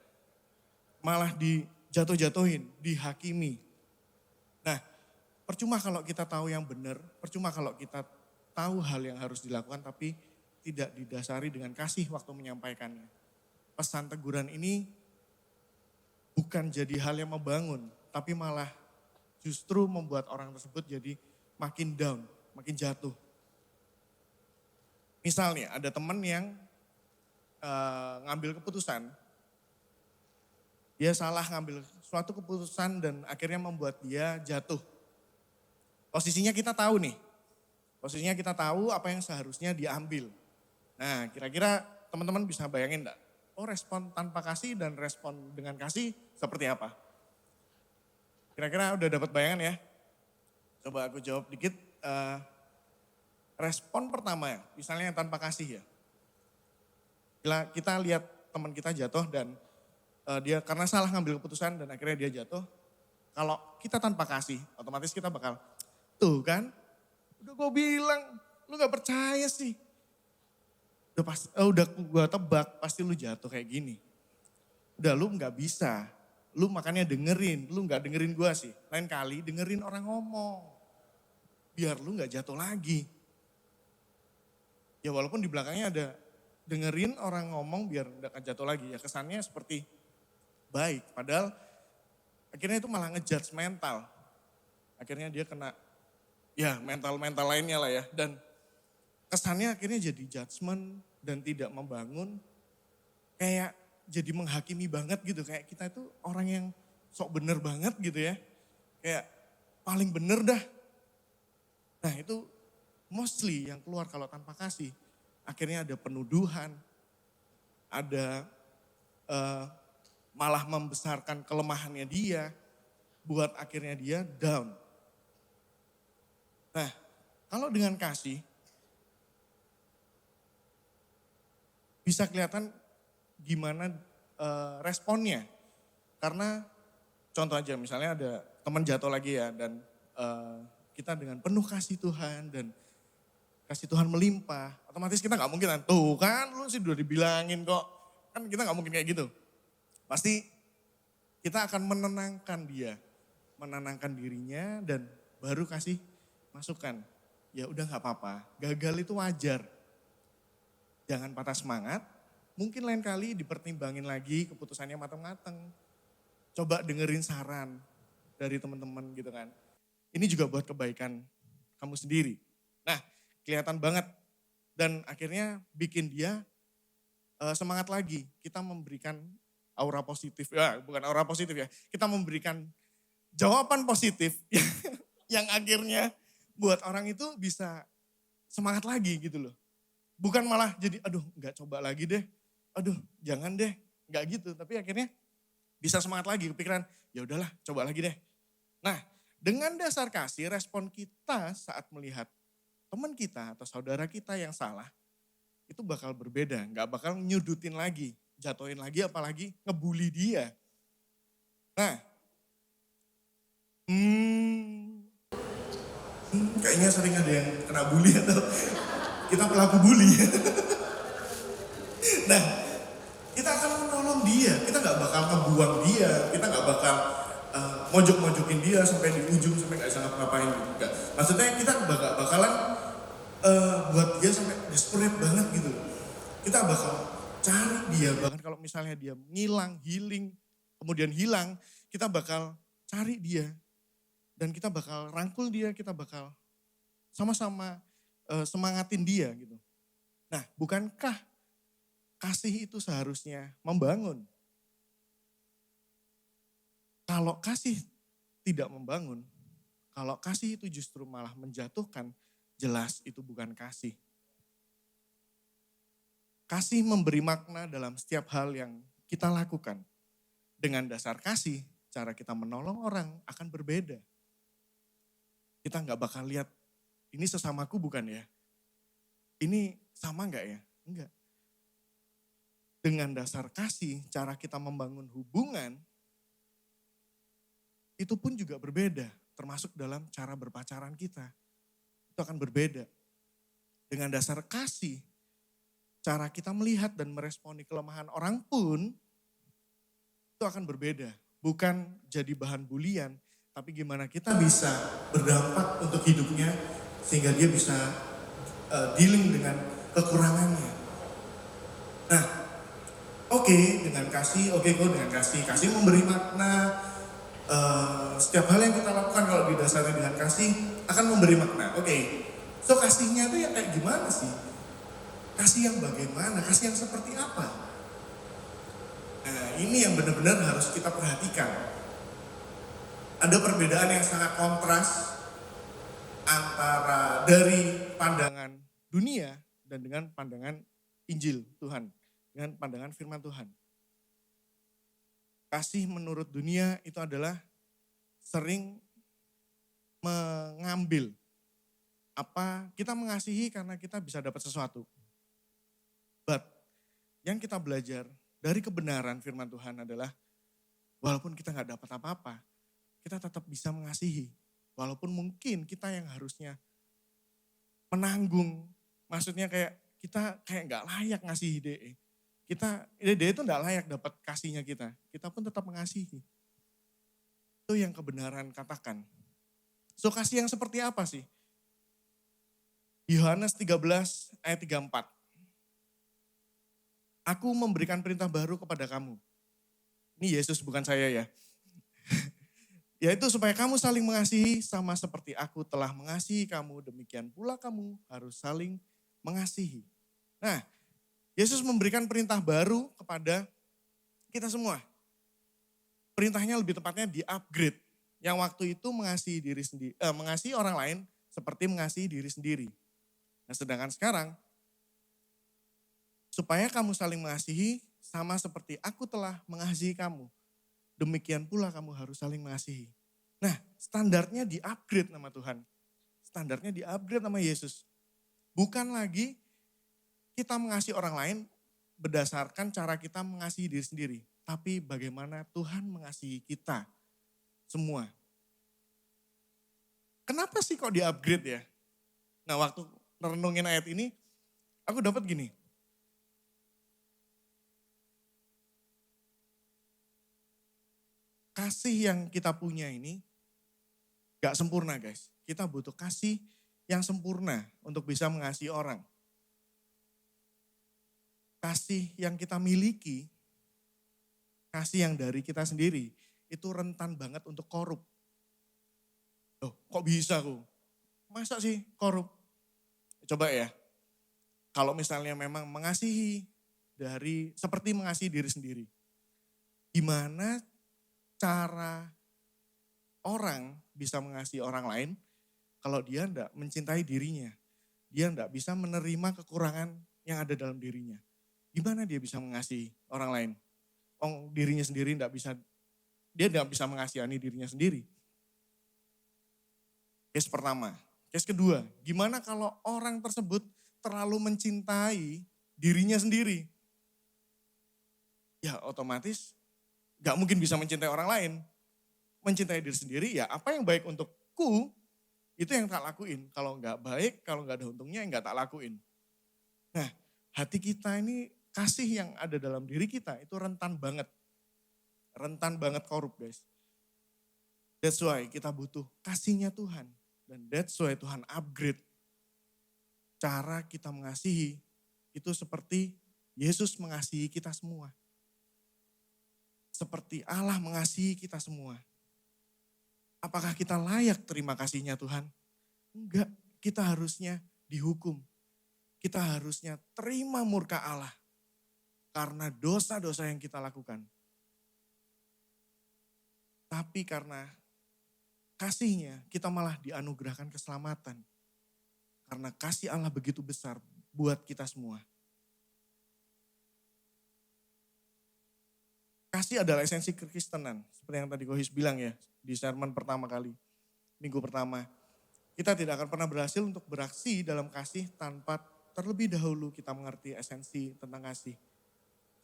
malah dijatuh-jatuhin, dihakimi. Nah, percuma kalau kita tahu yang benar, percuma kalau kita tahu hal yang harus dilakukan tapi tidak didasari dengan kasih waktu menyampaikannya. Pesan teguran ini bukan jadi hal yang membangun, tapi malah justru membuat orang tersebut jadi makin down, makin jatuh. Misalnya ada teman yang ngambil keputusan, dia salah ngambil suatu keputusan dan akhirnya membuat dia jatuh. Posisinya kita tahu nih, posisinya kita tahu apa yang seharusnya diambil. Nah kira-kira teman-teman bisa bayangin enggak? Oh respon tanpa kasih dan respon dengan kasih seperti apa? Kira-kira udah dapat bayangan ya? Coba aku jawab dikit. Respon pertama ya, misalnya yang tanpa kasih ya. Kita lihat teman kita jatuh dan dia karena salah ngambil keputusan dan akhirnya dia jatuh. Kalau kita tanpa kasih, otomatis kita bakal, tuh kan, udah gue bilang, lu gak percaya sih. Udah gue tebak, pasti lu jatuh kayak gini. Udah lu gak bisa, lu makanya dengerin, lu gak dengerin gue sih. Lain kali dengerin orang ngomong, biar lu gak jatuh lagi. Ya walaupun di belakangnya ada dengerin orang ngomong biar gak jatuh lagi. Ya kesannya seperti baik, padahal akhirnya itu malah ngejudge mental. Akhirnya dia kena ya mental-mental lainnya lah ya. Dan kesannya akhirnya jadi judgement dan tidak membangun. Kayak jadi menghakimi banget gitu. Kayak kita itu orang yang sok bener banget gitu ya. Kayak paling bener dah. Nah itu mostly yang keluar kalau tanpa kasih. Akhirnya ada penuduhan. Ada malah membesarkan kelemahannya dia. Buat akhirnya dia down. Nah kalau dengan kasih. Bisa kelihatan gimana responnya. Karena contoh aja misalnya ada teman jatuh lagi ya. Dan kita dengan penuh kasih Tuhan dan kasih Tuhan melimpah. Otomatis kita gak mungkin, tuh kan lu sih udah dibilangin kok. Kan kita gak mungkin kayak gitu. Pasti kita akan menenangkan dia. Menenangkan dirinya dan baru kasih masukan. Ya udah gak apa-apa, gagal itu wajar. Jangan patah semangat, mungkin lain kali dipertimbangin lagi keputusannya matang-matang. Coba dengerin saran dari teman-teman gitu kan. Ini juga buat kebaikan kamu sendiri. Nah kelihatan banget dan akhirnya bikin dia semangat lagi. Kita memberikan aura positif, ya bukan aura positif ya. Kita memberikan jawaban positif yang akhirnya buat orang itu bisa semangat lagi gitu loh. Bukan malah jadi aduh gak coba lagi deh, aduh jangan deh, gak gitu. Tapi akhirnya bisa semangat lagi, kepikiran ya udahlah coba lagi deh. Nah dengan dasar kasih respon kita saat melihat teman kita atau saudara kita yang salah, itu bakal berbeda. Gak bakal nyudutin lagi, jatuhin lagi apalagi ngebully dia. Nah, kayaknya sering ada yang kena bully atau kita pelaku bully. Nah, kita akan menolong dia. Kita gak bakal ngebuang dia. Kita gak bakal mojok-mojokin dia sampai di ujung, sampai gak bisa ngapa-ngapain. Gitu. Maksudnya kita bakalan buat dia sampai desperate banget gitu. Kita bakal cari dia. Bahkan kalau misalnya dia ngilang, healing, kemudian hilang, kita bakal cari dia. Dan kita bakal rangkul dia, kita bakal sama-sama semangatin dia gitu. Nah, bukankah kasih itu seharusnya membangun? Kalau kasih tidak membangun, kalau kasih itu justru malah menjatuhkan, jelas itu bukan kasih. Kasih memberi makna dalam setiap hal yang kita lakukan. Dengan dasar kasih, cara kita menolong orang akan berbeda. Kita nggak bakal lihat, ini sesamaku bukan ya? Ini sama nggak ya? Enggak. Dengan dasar kasih, cara kita membangun hubungan, itu pun juga berbeda. Termasuk dalam cara berpacaran kita. Itu akan berbeda. Dengan dasar kasih, cara kita melihat dan meresponi kelemahan orang pun, itu akan berbeda. Bukan jadi bahan bulian, tapi gimana kita bisa berdampak untuk hidupnya sehingga dia bisa dealing dengan kekurangannya. Nah, oke, dengan kasih, oke kok dengan kasih. Kasih memberi makna, setiap hal yang kita lakukan kalau didasari dengan kasih akan memberi makna. Oke, so kasihnya itu yang kayak gimana sih? Kasih yang bagaimana? Kasih yang seperti apa? Nah, ini yang benar-benar harus kita perhatikan. Ada perbedaan yang sangat kontras antara dari pandangan dunia dan dengan pandangan Injil Tuhan, dengan pandangan firman Tuhan. Kasih menurut dunia itu adalah sering mengambil apa kita mengasihi karena kita bisa dapat sesuatu. But yang kita belajar dari kebenaran firman Tuhan adalah walaupun kita nggak dapat apa-apa, kita tetap bisa mengasihi. Walaupun mungkin kita yang harusnya menanggung, maksudnya kayak kita kayak nggak layak ngasihi DE. DE itu nggak layak dapat kasihnya kita pun tetap mengasihi. Itu yang kebenaran katakan. So kasih yang seperti apa sih? Yohanes 13 ayat 34. Aku memberikan perintah baru kepada kamu. Ini Yesus bukan saya ya. Yaitu supaya kamu saling mengasihi sama seperti aku telah mengasihi kamu. Demikian pula kamu harus saling mengasihi. Nah, Yesus memberikan perintah baru kepada kita semua. Perintahnya lebih tepatnya di-upgrade. Yang waktu itu mengasihi mengasihi orang lain seperti mengasihi diri sendiri. Nah, sedangkan sekarang supaya kamu saling mengasihi sama seperti aku telah mengasihi kamu. Demikian pula kamu harus saling mengasihi. Nah, standarnya di-upgrade nama Tuhan. Standarnya di-upgrade nama Yesus. Bukan lagi kita mengasihi orang lain berdasarkan cara kita mengasihi diri sendiri. Tapi bagaimana Tuhan mengasihi kita semua. Kenapa sih kok di-upgrade ya? Nah, waktu renungin ayat ini, aku dapat gini. Kasih yang kita punya ini gak sempurna guys. Kita butuh kasih yang sempurna untuk bisa mengasihi orang. Kasih yang kita miliki, kasih yang dari kita sendiri, itu rentan banget untuk korup. Loh, kok bisa kok? Masa sih korup? Coba ya, kalau misalnya memang mengasihi seperti mengasihi diri sendiri. Gimana cara orang bisa mengasihi orang lain kalau dia enggak mencintai dirinya. Dia enggak bisa menerima kekurangan yang ada dalam dirinya. Gimana dia bisa mengasihi orang lain? Dirinya sendiri dia enggak bisa mengasihani dirinya sendiri. Case pertama. Case kedua, gimana kalau orang tersebut terlalu mencintai dirinya sendiri? Ya otomatis gak mungkin bisa mencintai orang lain. Mencintai diri sendiri ya apa yang baik untukku, itu yang tak lakuin. Kalau gak baik, kalau gak ada untungnya yang gak tak lakuin. Nah, hati kita ini, kasih yang ada dalam diri kita itu rentan banget. Rentan banget korup guys. That's why kita butuh kasihnya Tuhan. Dan that's why Tuhan upgrade cara kita mengasihi. Itu seperti Yesus mengasihi kita semua. Seperti Allah mengasihi kita semua. Apakah kita layak terima kasihnya Tuhan? Enggak, kita harusnya dihukum. Kita harusnya terima murka Allah karena dosa-dosa yang kita lakukan. Tapi karena kasihnya kita malah dianugerahkan keselamatan. Karena kasih Allah begitu besar buat kita semua. Kasih adalah esensi kekristenan. Seperti yang tadi Kohis bilang ya di sermon pertama kali, minggu pertama. Kita tidak akan pernah berhasil untuk beraksi dalam kasih tanpa terlebih dahulu kita mengerti esensi tentang kasih.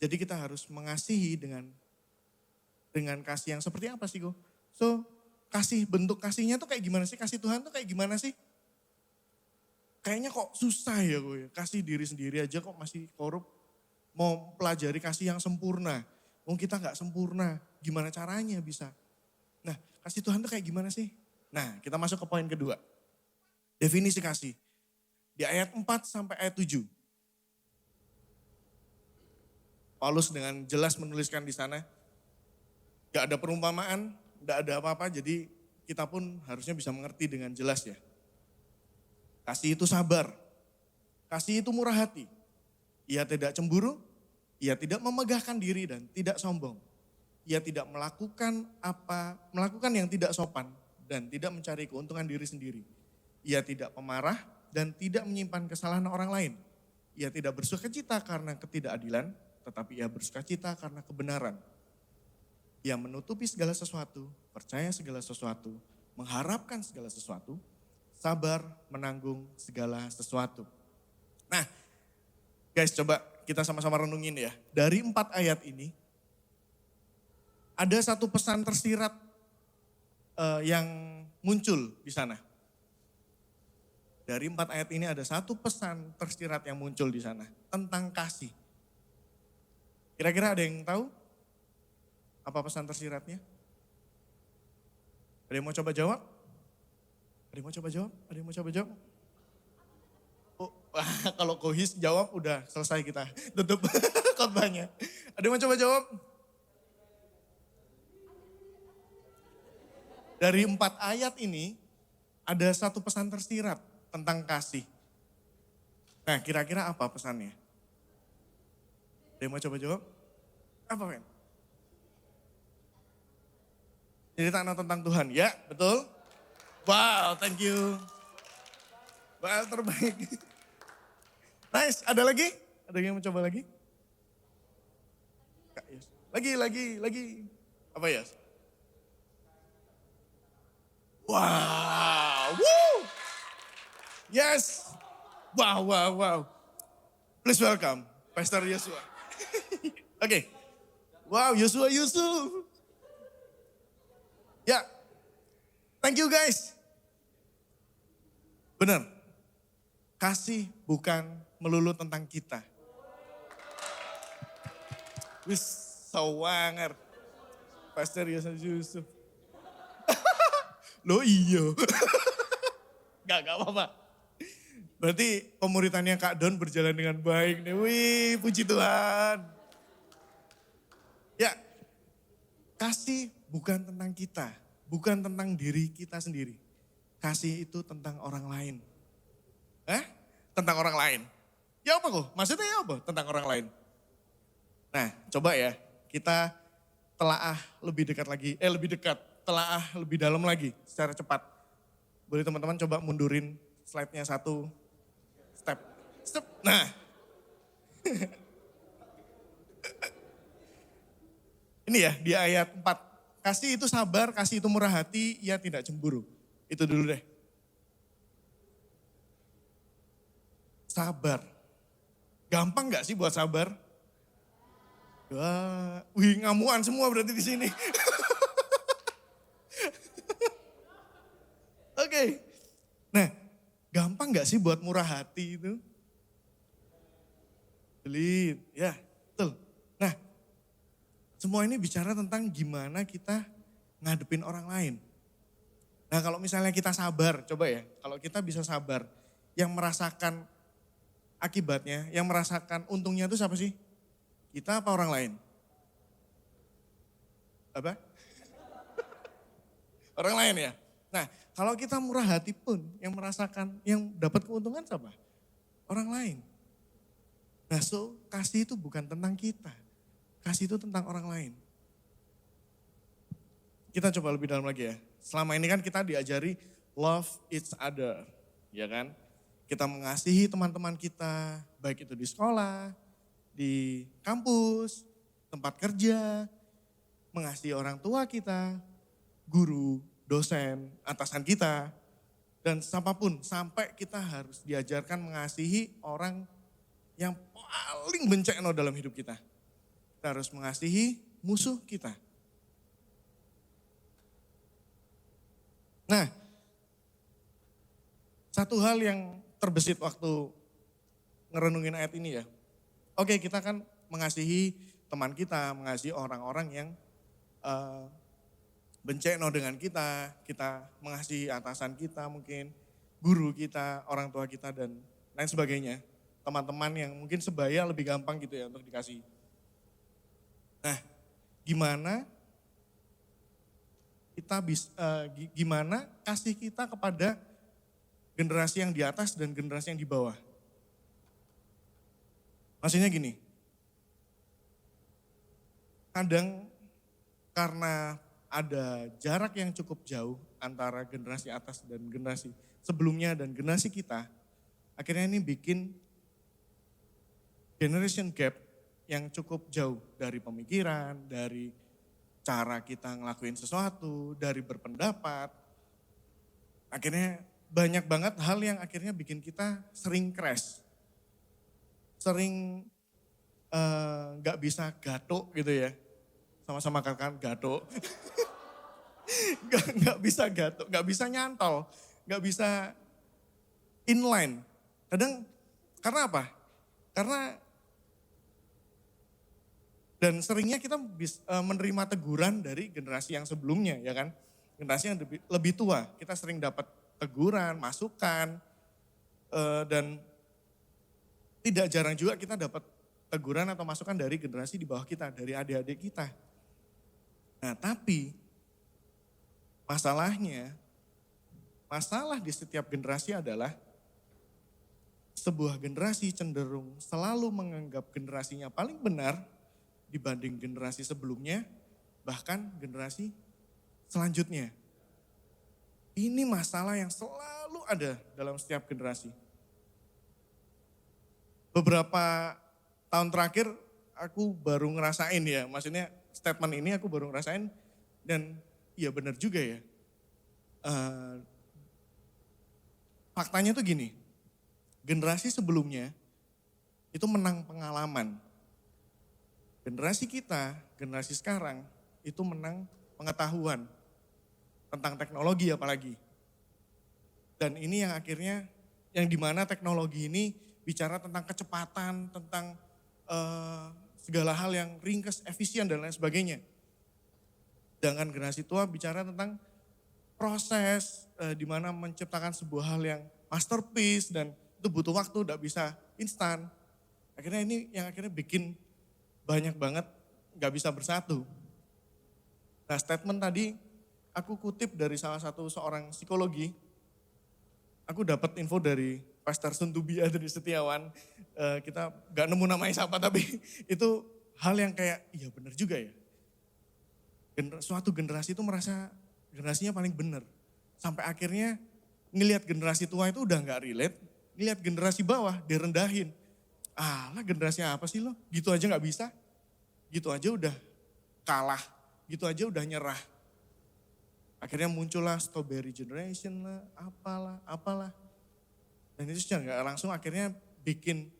Jadi kita harus mengasihi dengan kasih yang seperti apa sih Go? So kasih, bentuk kasihnya tuh kayak gimana sih? Kasih Tuhan tuh kayak gimana sih? Kayaknya kok susah ya Go ya. Kasih diri sendiri aja kok masih korup. Mau pelajari kasih yang sempurna. Kita gak sempurna, gimana caranya bisa? Nah, kasih Tuhan tuh kayak gimana sih? Nah, kita masuk ke poin kedua. Definisi kasih. Di ayat 4 sampai ayat 7. Paulus dengan jelas menuliskan di sana. Gak ada perumpamaan, gak ada apa-apa, jadi kita pun harusnya bisa mengerti dengan jelas ya. Kasih itu sabar. Kasih itu murah hati. Ia tidak cemburu. Ia tidak memegahkan diri dan tidak sombong. Ia tidak melakukan yang tidak sopan dan tidak mencari keuntungan diri sendiri. Ia tidak pemarah dan tidak menyimpan kesalahan orang lain. Ia tidak bersukacita karena ketidakadilan, tetapi ia bersukacita karena kebenaran. Ia menutupi segala sesuatu, percaya segala sesuatu, mengharapkan segala sesuatu, sabar menanggung segala sesuatu. Nah, guys coba kita sama-sama renungin ya. Dari 4 ayat ini, ada satu pesan tersirat yang muncul di sana. Dari 4 ayat ini ada satu pesan tersirat yang muncul di sana. Tentang kasih. Kira-kira ada yang tahu? Apa pesan tersiratnya? Ada yang mau coba jawab? Ada yang mau coba jawab? Ada yang mau coba jawab? Kalau Kohis jawab udah selesai kita tutup khotbahnya. Ada yang mau coba jawab? Dari 4 ayat ini ada satu pesan tersirat tentang kasih. Nah kira-kira apa pesannya? Ada yang mau coba jawab? Apa men? Cerita tentang Tuhan, ya betul? Wow, thank you. Wow, terbaik. Nice, ada lagi? Ada yang mau coba lagi? Kak Yos. Lagi. Apa Yos? Wow, woo! Yes! Wow. Please welcome, Pastor Yosua. Oke. Wow, Yosua Yusuf. Ya, thank you guys. Benar, kasih bukan melulu tentang kita. Wis, sawanger. Pastor Yusuf. Loh iya. Gak apa-apa. Berarti pemuritannya Kak Don berjalan dengan baik nih. Wih, puji Tuhan. Ya, kasih bukan tentang kita. Bukan tentang diri kita sendiri. Kasih itu tentang orang lain. Tentang orang lain. Ya apa kok? Maksudnya ya apa tentang orang lain? Nah coba ya kita telaah lebih dekat lagi. Telaah lebih dalam lagi secara cepat. Boleh teman-teman coba mundurin slide-nya satu step. Nah. Ini ya di ayat 4. Kasih itu sabar, kasih itu murah hati, ia tidak cemburu. Itu dulu deh. Sabar. Gampang gak sih buat sabar? Wah, ngamuan semua berarti di sini. Oke. Nah, gampang gak sih buat murah hati itu? Pelit, ya betul. Nah, semua ini bicara tentang gimana kita ngadepin orang lain. Nah kalau misalnya kita sabar, coba ya, kalau kita bisa sabar, yang merasakan akibatnya, yang merasakan untungnya itu siapa sih? Kita apa orang lain? Apa? Orang lain ya. Nah, kalau kita murah hati pun yang merasakan, yang dapat keuntungan siapa? Orang lain. Nah, kasih itu bukan tentang kita. Kasih itu tentang orang lain. Kita coba lebih dalam lagi ya. Selama ini kan kita diajari love each other, ya kan? Kita mengasihi teman-teman kita, baik itu di sekolah, di kampus, tempat kerja, mengasihi orang tua kita, guru, dosen, atasan kita, dan siapapun sampai kita harus diajarkan mengasihi orang yang paling bencana dalam hidup kita. Kita harus mengasihi musuh kita. Nah, satu hal yang terbesit waktu ngerenungin ayat ini ya. Oke, kita kan mengasihi teman kita, mengasihi orang-orang yang bencana dengan kita mengasihi atasan kita mungkin, guru kita, orang tua kita dan lain sebagainya. Teman-teman yang mungkin sebaya lebih gampang gitu ya untuk dikasih. Nah, gimana gimana kasih kita kepada generasi yang di atas dan generasi yang di bawah? Maksudnya gini, kadang karena ada jarak yang cukup jauh antara generasi atas dan generasi sebelumnya dan generasi kita, akhirnya ini bikin generation gap yang cukup jauh dari pemikiran, dari cara kita ngelakuin sesuatu, dari berpendapat. Akhirnya banyak banget hal yang akhirnya bikin kita sering crash. Sering gak bisa gato gitu ya. Sama-sama katakan gato. Gak bisa gato, gak bisa nyantol, gak bisa inline. Kadang karena apa? Karena dan seringnya kita menerima teguran dari generasi yang sebelumnya ya kan. Generasi yang lebih tua, kita sering dapat teguran, masukan, dan tidak jarang juga kita dapat teguran atau masukan dari generasi di bawah kita, dari adik-adik kita. Nah tapi masalah di setiap generasi adalah sebuah generasi cenderung selalu menganggap generasinya paling benar dibanding generasi sebelumnya, bahkan generasi selanjutnya. Ini masalah yang selalu ada dalam setiap generasi. Beberapa tahun terakhir aku baru ngerasain ya, maksudnya statement ini aku baru ngerasain dan iya benar juga ya. Faktanya tuh gini, generasi sebelumnya itu menang pengalaman. Generasi kita, generasi sekarang itu menang pengetahuan tentang teknologi apalagi. Dan ini yang akhirnya, yang dimana teknologi ini bicara tentang kecepatan, tentang segala hal yang ringkas, efisien dan lain sebagainya. Sedangkan generasi tua bicara tentang proses, dimana menciptakan sebuah hal yang masterpiece dan itu butuh waktu, tidak bisa instan. Akhirnya ini yang akhirnya bikin banyak banget gak bisa bersatu. Nah statement tadi aku kutip dari salah satu seorang psikologi. Aku dapat info dari Pastor Suntubi Adri Setiawan. Kita gak nemu namanya siapa tapi itu hal yang kayak iya benar juga ya. Suatu generasi itu merasa generasinya paling benar. Sampai akhirnya ngelihat generasi tua itu udah gak relate. Ngelihat generasi bawah direndahin. Alah generasi apa sih lo? Gitu aja gak bisa. Gitu aja udah kalah. Gitu aja udah nyerah. Akhirnya muncullah strawberry generation lah, apalah. Dan itu secara gak langsung akhirnya bikin,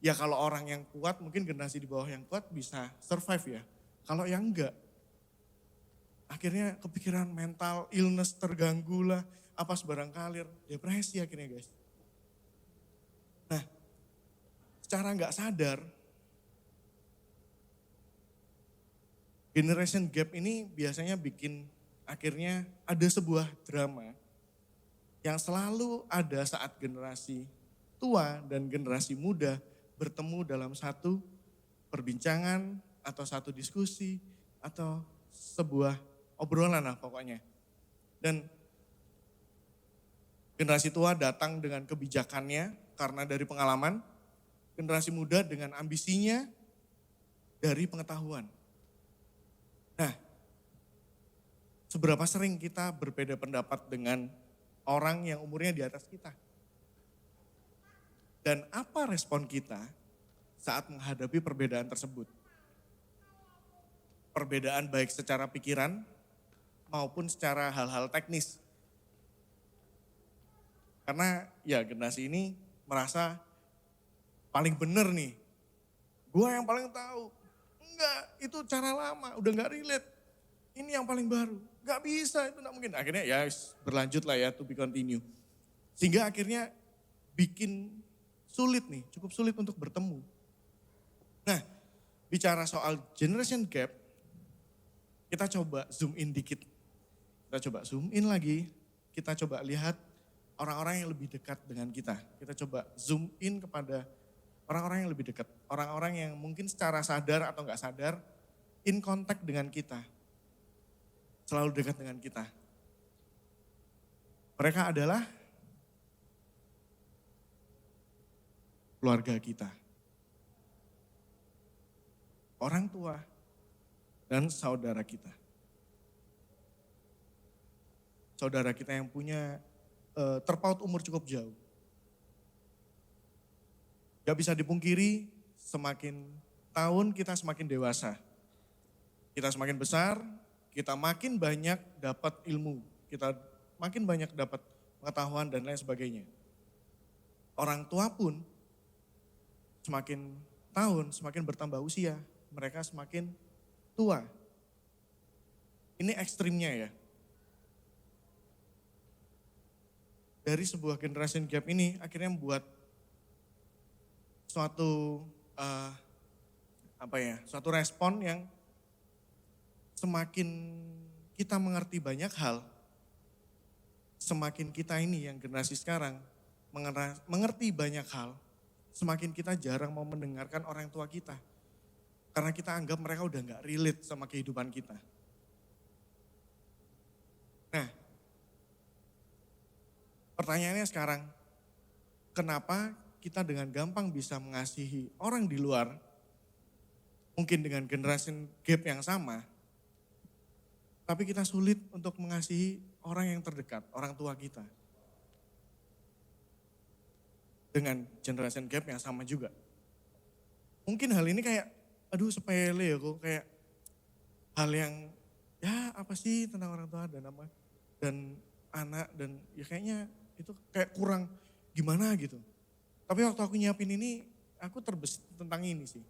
ya kalau orang yang kuat, mungkin generasi di bawah yang kuat bisa survive ya. Kalau yang enggak, akhirnya kepikiran mental illness terganggu lah, apa sebarang kalir, depresi akhirnya guys. Nah, secara gak sadar, generation gap ini biasanya bikin akhirnya ada sebuah drama yang selalu ada saat generasi tua dan generasi muda bertemu dalam satu perbincangan atau satu diskusi atau sebuah obrolan lah pokoknya. Dan generasi tua datang dengan kebijakannya karena dari pengalaman, generasi muda dengan ambisinya dari pengetahuan. Nah, seberapa sering kita berbeda pendapat dengan orang yang umurnya di atas kita? Dan apa respon kita saat menghadapi perbedaan tersebut? Perbedaan baik secara pikiran maupun secara hal-hal teknis. Karena ya generasi ini merasa paling bener nih. Gua yang paling tahu. Enggak, itu cara lama, udah gak relate. Ini yang paling baru. Gak bisa, itu gak mungkin. Akhirnya ya berlanjut lah ya, to be continue. Sehingga akhirnya bikin sulit nih, cukup sulit untuk bertemu. Nah, bicara soal generation gap, kita coba zoom in dikit. Kita coba zoom in lagi, kita coba lihat orang-orang yang lebih dekat dengan kita. Kita coba zoom in kepada orang-orang yang lebih dekat. Orang-orang yang mungkin secara sadar atau gak sadar, in contact dengan kita. Selalu dekat dengan kita. Mereka adalah keluarga kita. Orang tua dan saudara kita. Saudara kita yang punya terpaut umur cukup jauh. Gak bisa dipungkiri, semakin tahun kita semakin dewasa. Kita semakin besar, kita makin banyak dapat ilmu. Kita makin banyak dapat pengetahuan dan lain sebagainya. Orang tua pun semakin tahun, semakin bertambah usia, mereka semakin tua. Ini ekstrimnya ya. Dari sebuah generation gap ini akhirnya membuat suatu suatu respon yang semakin kita mengerti banyak hal, semakin kita ini yang generasi sekarang mengerti banyak hal, semakin kita jarang mau mendengarkan orang tua kita. Karena kita anggap mereka udah gak relate sama kehidupan kita. Nah, pertanyaannya sekarang, kenapa kita dengan gampang bisa mengasihi orang di luar, mungkin dengan generation gap yang sama, tapi kita sulit untuk mengasihi orang yang terdekat, orang tua kita. Dengan generation gap yang sama juga. Mungkin hal ini kayak, aduh sepele ya kok, kayak hal yang ya apa sih tentang orang tua dan apa dan anak dan ya kayaknya itu kayak kurang gimana gitu. Tapi waktu aku nyiapin ini, aku terbesit tentang ini sih.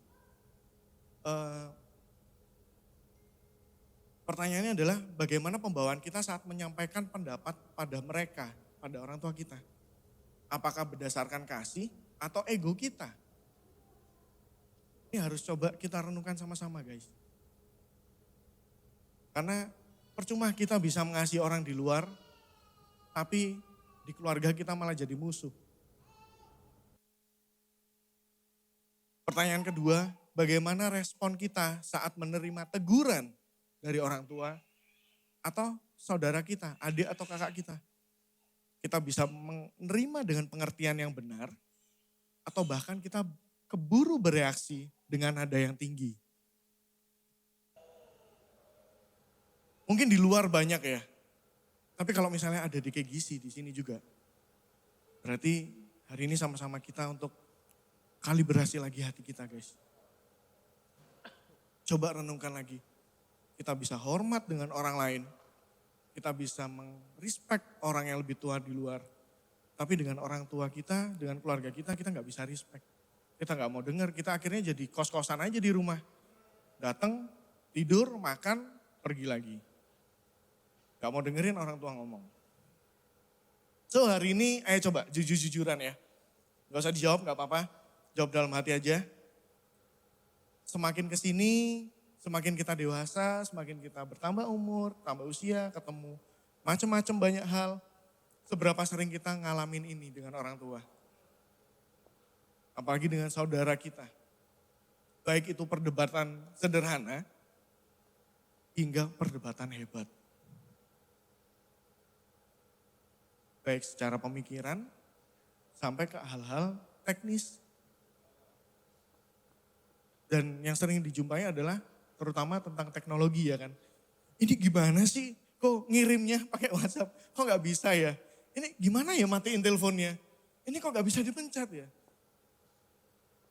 Pertanyaannya adalah bagaimana pembawaan kita saat menyampaikan pendapat pada mereka, pada orang tua kita. Apakah berdasarkan kasih atau ego kita? Ini harus coba kita renungkan sama-sama guys. Karena percuma kita bisa mengasihi orang di luar, tapi di keluarga kita malah jadi musuh. Pertanyaan kedua, bagaimana respon kita saat menerima teguran dari orang tua atau saudara kita, adik atau kakak kita? Kita bisa menerima dengan pengertian yang benar atau bahkan kita keburu bereaksi dengan nada yang tinggi. Mungkin di luar banyak ya, tapi kalau misalnya ada di KGC di sini juga, berarti hari ini sama-sama kita untuk kalibrasi lagi hati kita guys. Coba renungkan lagi. Kita bisa hormat dengan orang lain. Kita bisa merespek orang yang lebih tua di luar. Tapi dengan orang tua kita, dengan keluarga kita gak bisa respect. Kita gak mau dengar, kita akhirnya jadi kos-kosan aja di rumah. Datang, tidur, makan, pergi lagi. Gak mau dengerin orang tua ngomong. So hari ini ayo coba jujur-jujuran ya. Gak usah dijawab gak apa-apa. Jawab dalam hati aja. Semakin kesini, semakin kita dewasa, semakin kita bertambah umur, tambah usia, ketemu macam-macam banyak hal. Seberapa sering kita ngalamin ini dengan orang tua. Apalagi dengan saudara kita. Baik itu perdebatan sederhana, hingga perdebatan hebat. Baik secara pemikiran sampai ke hal-hal teknis. Dan yang sering dijumpai adalah terutama tentang teknologi ya kan. Ini gimana sih kok ngirimnya pakai WhatsApp? Kok nggak bisa ya? Ini gimana ya matiin teleponnya? Ini kok nggak bisa dipencet ya?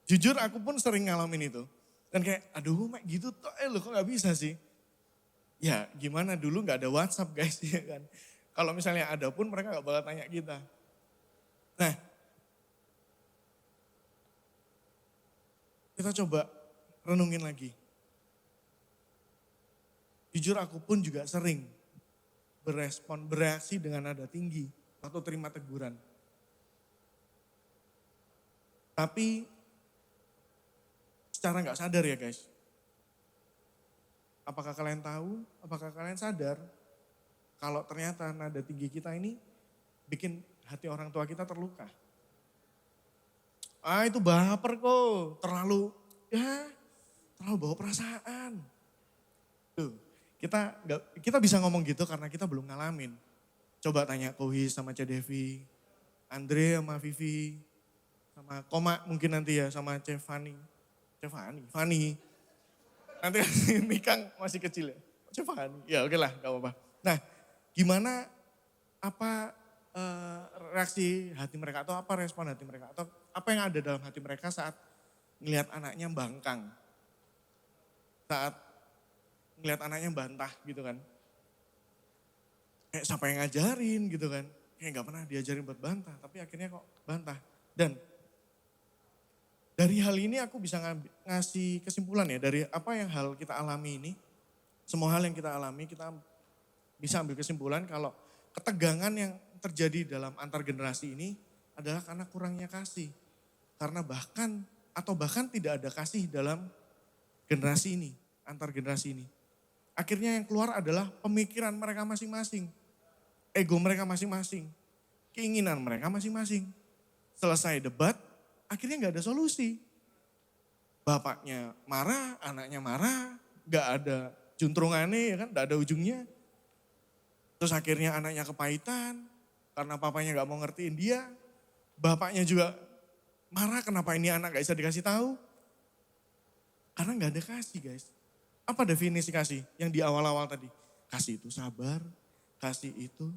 Jujur aku pun sering ngalamin itu. Dan kayak aduh mak gitu tuh loh kok nggak bisa sih? Ya gimana dulu nggak ada WhatsApp guys ya kan. Kalau misalnya ada pun mereka nggak bakal tanya kita. Nah kita coba renungin lagi. Jujur aku pun juga sering bereaksi dengan nada tinggi atau terima teguran. Tapi secara nggak sadar ya guys. Apakah kalian tahu, apakah kalian sadar kalau ternyata nada tinggi kita ini bikin hati orang tua kita terluka. Ah itu baper kok, terlalu bawa perasaan. Tuh, kita bisa ngomong gitu karena kita belum ngalamin. Coba tanya Kohi sama Cedevi, Andre sama Vivi, sama Koma mungkin nanti ya sama Fanny. Nanti Mikang masih kecil ya. Fanny, ya oke lah gak apa-apa. Nah gimana reaksi hati mereka atau apa respon hati mereka atau apa yang ada dalam hati mereka saat ngelihat anaknya bangkang. Saat ngelihat anaknya bantah gitu kan. Kayak siapa yang ngajarin gitu kan. Kayak gak pernah diajarin buat bantah tapi akhirnya kok bantah. Dan dari hal ini aku bisa ngasih kesimpulan ya dari apa yang hal kita alami ini. Semua hal yang kita alami kita bisa ambil kesimpulan kalau ketegangan yang terjadi dalam antar generasi ini adalah karena kurangnya kasih. Karena bahkan tidak ada kasih dalam generasi ini, antar generasi ini. Akhirnya yang keluar adalah pemikiran mereka masing-masing. Ego mereka masing-masing. Keinginan mereka masing-masing. Selesai debat, akhirnya gak ada solusi. Bapaknya marah, anaknya marah, gak ada juntrungannya ya kan, gak ada ujungnya. Terus akhirnya anaknya kepahitan, karena papanya gak mau ngertiin dia. Bapaknya juga marah kenapa ini anak gak bisa dikasih tahu. Karena gak ada kasih guys. Apa definisi kasih yang di awal-awal tadi? Kasih itu sabar, kasih itu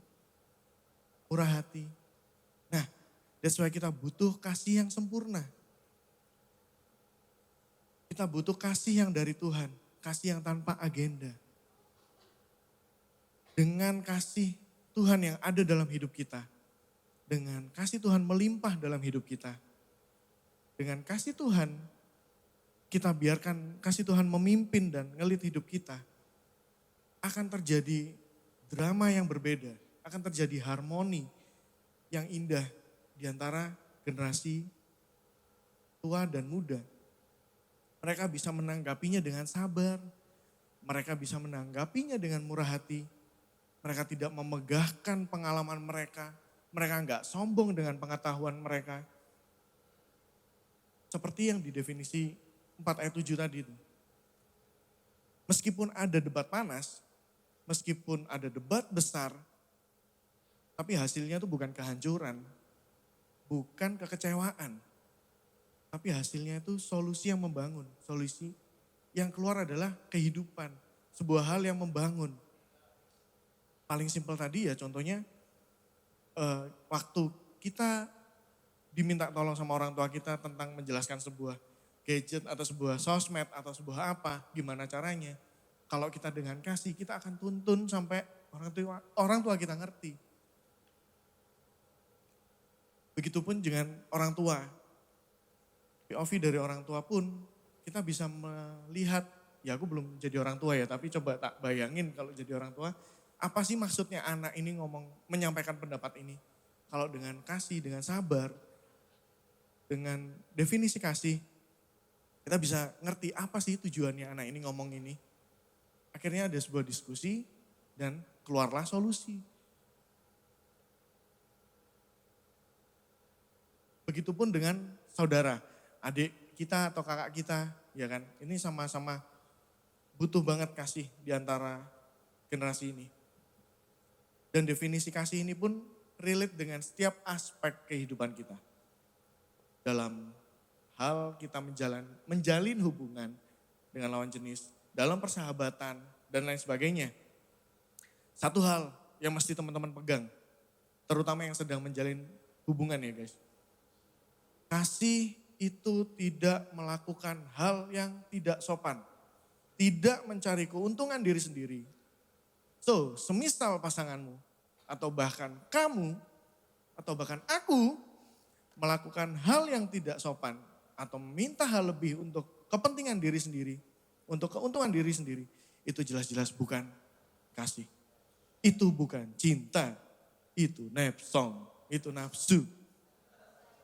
murah hati. Nah, that's why kita butuh kasih yang sempurna. Kita butuh kasih yang dari Tuhan, kasih yang tanpa agenda. Dengan kasih Tuhan yang ada dalam hidup kita, dengan kasih Tuhan melimpah dalam hidup kita, dengan kasih Tuhan kita biarkan kasih Tuhan memimpin dan ngelit hidup kita, akan terjadi drama yang berbeda, akan terjadi harmoni yang indah di antara generasi tua dan muda. Mereka bisa menanggapinya dengan sabar, mereka bisa menanggapinya dengan murah hati, mereka tidak memegahkan pengalaman mereka nggak sombong dengan pengetahuan mereka. Seperti yang di definisi 4 ayat 7 tadi itu. Meskipun ada debat panas, meskipun ada debat besar, tapi hasilnya itu bukan kehancuran, bukan kekecewaan. Tapi hasilnya itu solusi yang membangun, solusi yang keluar adalah kehidupan, sebuah hal yang membangun. Paling simpel tadi ya contohnya, waktu kita diminta tolong sama orang tua kita tentang menjelaskan sebuah gadget atau sebuah sosmed atau sebuah apa, gimana caranya. Kalau kita dengan kasih, kita akan tuntun sampai orang tua kita ngerti. Begitupun dengan orang tua. POV dari orang tua pun kita bisa melihat, ya aku belum jadi orang tua ya, tapi coba tak bayangin kalau jadi orang tua, apa sih maksudnya anak ini menyampaikan pendapat ini. Kalau dengan kasih, dengan sabar, dengan definisi kasih, kita bisa ngerti apa sih tujuannya anak ini ngomong ini. Akhirnya ada sebuah diskusi dan keluarlah solusi. Begitupun dengan saudara, adik kita atau kakak kita, ya kan. Ini sama-sama butuh banget kasih di antara generasi ini. Dan definisi kasih ini pun relate dengan setiap aspek kehidupan kita. Dalam hal kita menjalin hubungan dengan lawan jenis, dalam persahabatan, dan lain sebagainya. Satu hal yang mesti teman-teman pegang, terutama yang sedang menjalin hubungan ya guys. Kasih itu tidak melakukan hal yang tidak sopan. Tidak mencari keuntungan diri sendiri. So, semisal pasanganmu, atau bahkan kamu, atau bahkan aku, melakukan hal yang tidak sopan, atau meminta hal lebih untuk kepentingan diri sendiri, untuk keuntungan diri sendiri, itu jelas-jelas bukan kasih. Itu bukan cinta, itu nafsu, itu nafsu.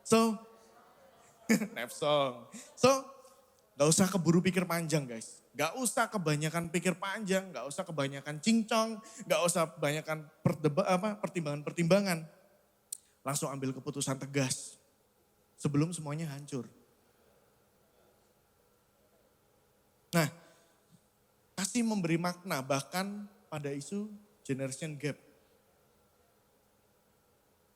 So, nafsu. So, gak usah keburu pikir panjang guys. Gak usah kebanyakan pikir panjang, gak usah kebanyakan cincong, gak usah kebanyakan pertimbangan-pertimbangan. Langsung ambil keputusan tegas sebelum semuanya hancur. Nah, kasih memberi makna bahkan pada isu generation gap.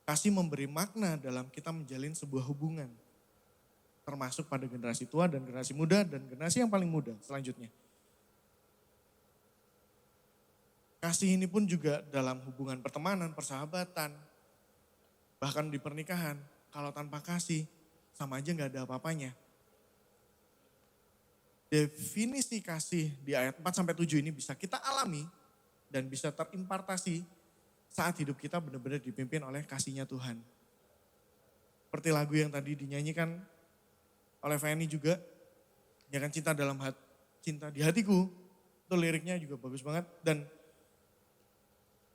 Kasih memberi makna dalam kita menjalin sebuah hubungan. Termasuk pada generasi tua dan generasi muda dan generasi yang paling muda selanjutnya. Kasih ini pun juga dalam hubungan pertemanan, persahabatan, bahkan di pernikahan. Kalau tanpa kasih sama aja gak ada apa-apanya. Definisi kasih di ayat 4-7 ini bisa kita alami dan bisa terimpartasi saat hidup kita benar-benar dipimpin oleh kasihnya Tuhan. Seperti lagu yang tadi dinyanyikan oleh Fanny juga, ya kan, cinta di hatiku, itu liriknya juga bagus banget. Dan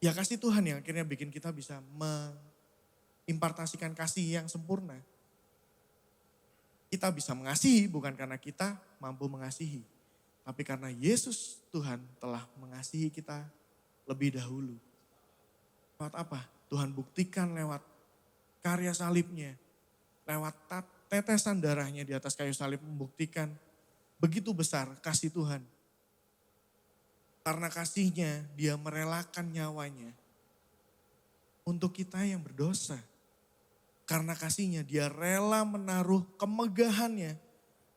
ya kasih Tuhan yang akhirnya bikin kita bisa mengimpartasikan kasih yang sempurna. Kita bisa mengasihi bukan karena kita mampu mengasihi, tapi karena Yesus Tuhan telah mengasihi kita lebih dahulu. Lewat apa? Tuhan buktikan lewat karya salibnya, lewat tetesan darahnya di atas kayu salib membuktikan begitu besar kasih Tuhan. Karena kasihnya dia merelakan nyawanya untuk kita yang berdosa. Karena kasihnya dia rela menaruh kemegahannya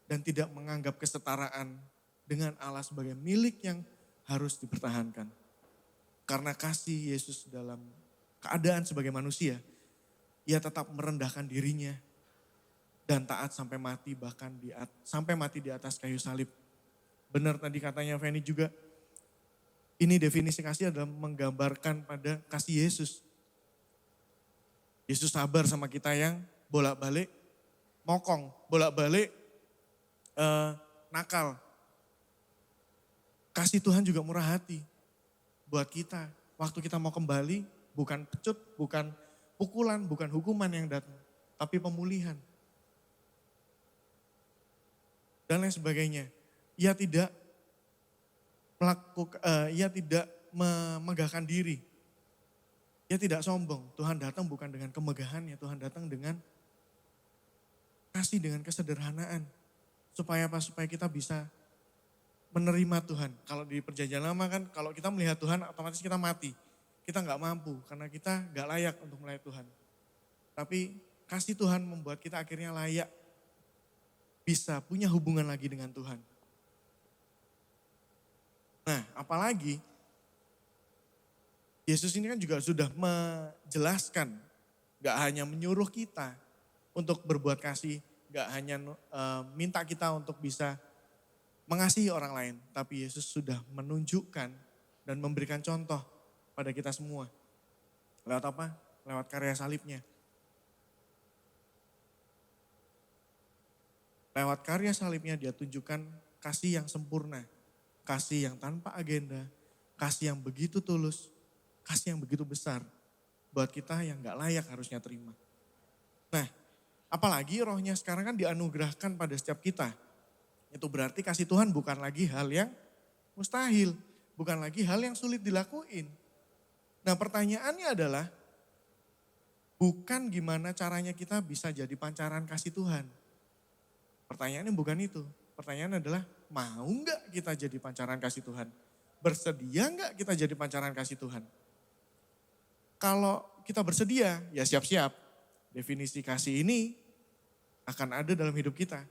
dan tidak menganggap kesetaraan dengan Allah sebagai milik yang harus dipertahankan. Karena kasih Yesus dalam keadaan sebagai manusia, ia tetap merendahkan dirinya dan taat sampai mati, bahkan sampai mati di atas kayu salib. Benar tadi katanya Fanny juga, ini definisi kasih adalah menggambarkan pada kasih Yesus. Yesus sabar sama kita yang bolak-balik mokong, bolak-balik nakal. Kasih Tuhan juga murah hati buat kita. Waktu kita mau kembali, bukan pecut, bukan pukulan, bukan hukuman yang datang, tapi pemulihan. Dan lain sebagainya. Ia tidak memegahkan diri. Ia tidak sombong. Tuhan datang bukan dengan kemegahannya, Tuhan datang dengan kasih, dengan kesederhanaan. Supaya apa? Supaya kita bisa menerima Tuhan. Kalau di perjanjian lama kan, kalau kita melihat Tuhan otomatis kita mati. Kita gak mampu karena kita gak layak untuk melihat Tuhan. Tapi kasih Tuhan membuat kita akhirnya layak. Bisa punya hubungan lagi dengan Tuhan. Nah, apalagi Yesus ini kan juga sudah menjelaskan, gak hanya menyuruh kita untuk berbuat kasih, gak hanya minta kita untuk bisa mengasihi orang lain, tapi Yesus sudah menunjukkan dan memberikan contoh pada kita semua. Lewat apa? Lewat karya salibnya. Lewat karya salibnya dia tunjukkan kasih yang sempurna. Kasih yang tanpa agenda. Kasih yang begitu tulus. Kasih yang begitu besar. Buat kita yang gak layak harusnya terima. Nah, apalagi rohnya sekarang kan dianugerahkan pada setiap kita. Itu berarti kasih Tuhan bukan lagi hal yang mustahil. Bukan lagi hal yang sulit dilakuin. Nah, pertanyaannya adalah, bukan gimana caranya kita bisa jadi pancaran kasih Tuhan. Pertanyaannya bukan itu. Pertanyaan adalah, mau nggak kita jadi pancaran kasih Tuhan? Bersedia nggak kita jadi pancaran kasih Tuhan? Kalau kita bersedia, ya siap-siap. Definisi kasih ini akan ada dalam hidup kita.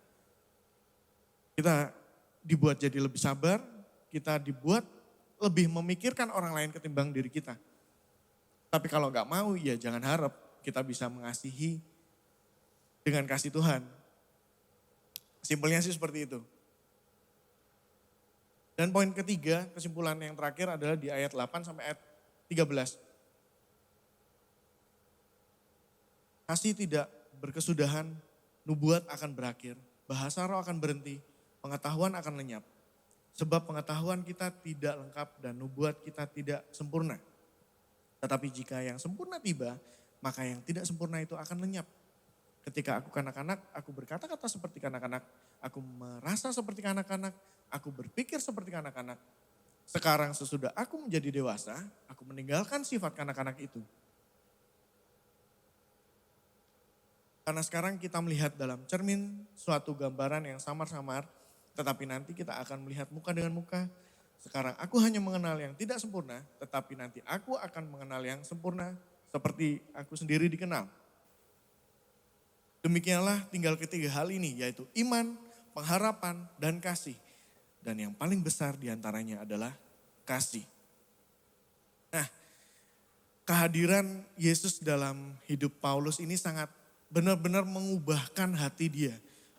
Kita dibuat jadi lebih sabar, kita dibuat lebih memikirkan orang lain ketimbang diri kita. Tapi kalau gak mau, ya jangan harap kita bisa mengasihi dengan kasih Tuhan. Simpelnya sih seperti itu. Dan poin ketiga, kesimpulan yang terakhir adalah di ayat 8 sampai ayat 13. Kasih tidak berkesudahan, nubuat akan berakhir, bahasa roh akan berhenti, pengetahuan akan lenyap. Sebab pengetahuan kita tidak lengkap dan nubuat kita tidak sempurna. Tetapi jika yang sempurna tiba, maka yang tidak sempurna itu akan lenyap. Ketika aku kanak-kanak, aku berkata-kata seperti kanak-kanak, aku merasa seperti kanak-kanak, aku berpikir seperti kanak-kanak. Sekarang sesudah aku menjadi dewasa, aku meninggalkan sifat kanak-kanak itu. Karena sekarang kita melihat dalam cermin suatu gambaran yang samar-samar, tetapi nanti kita akan melihat muka dengan muka. Sekarang aku hanya mengenal yang tidak sempurna, tetapi nanti aku akan mengenal yang sempurna seperti aku sendiri dikenal. Demikianlah tinggal ketiga hal ini, yaitu iman, pengharapan, dan kasih. Dan yang paling besar diantaranya adalah kasih. Nah, kehadiran Yesus dalam hidup Paulus ini sangat benar-benar mengubahkan hati dia.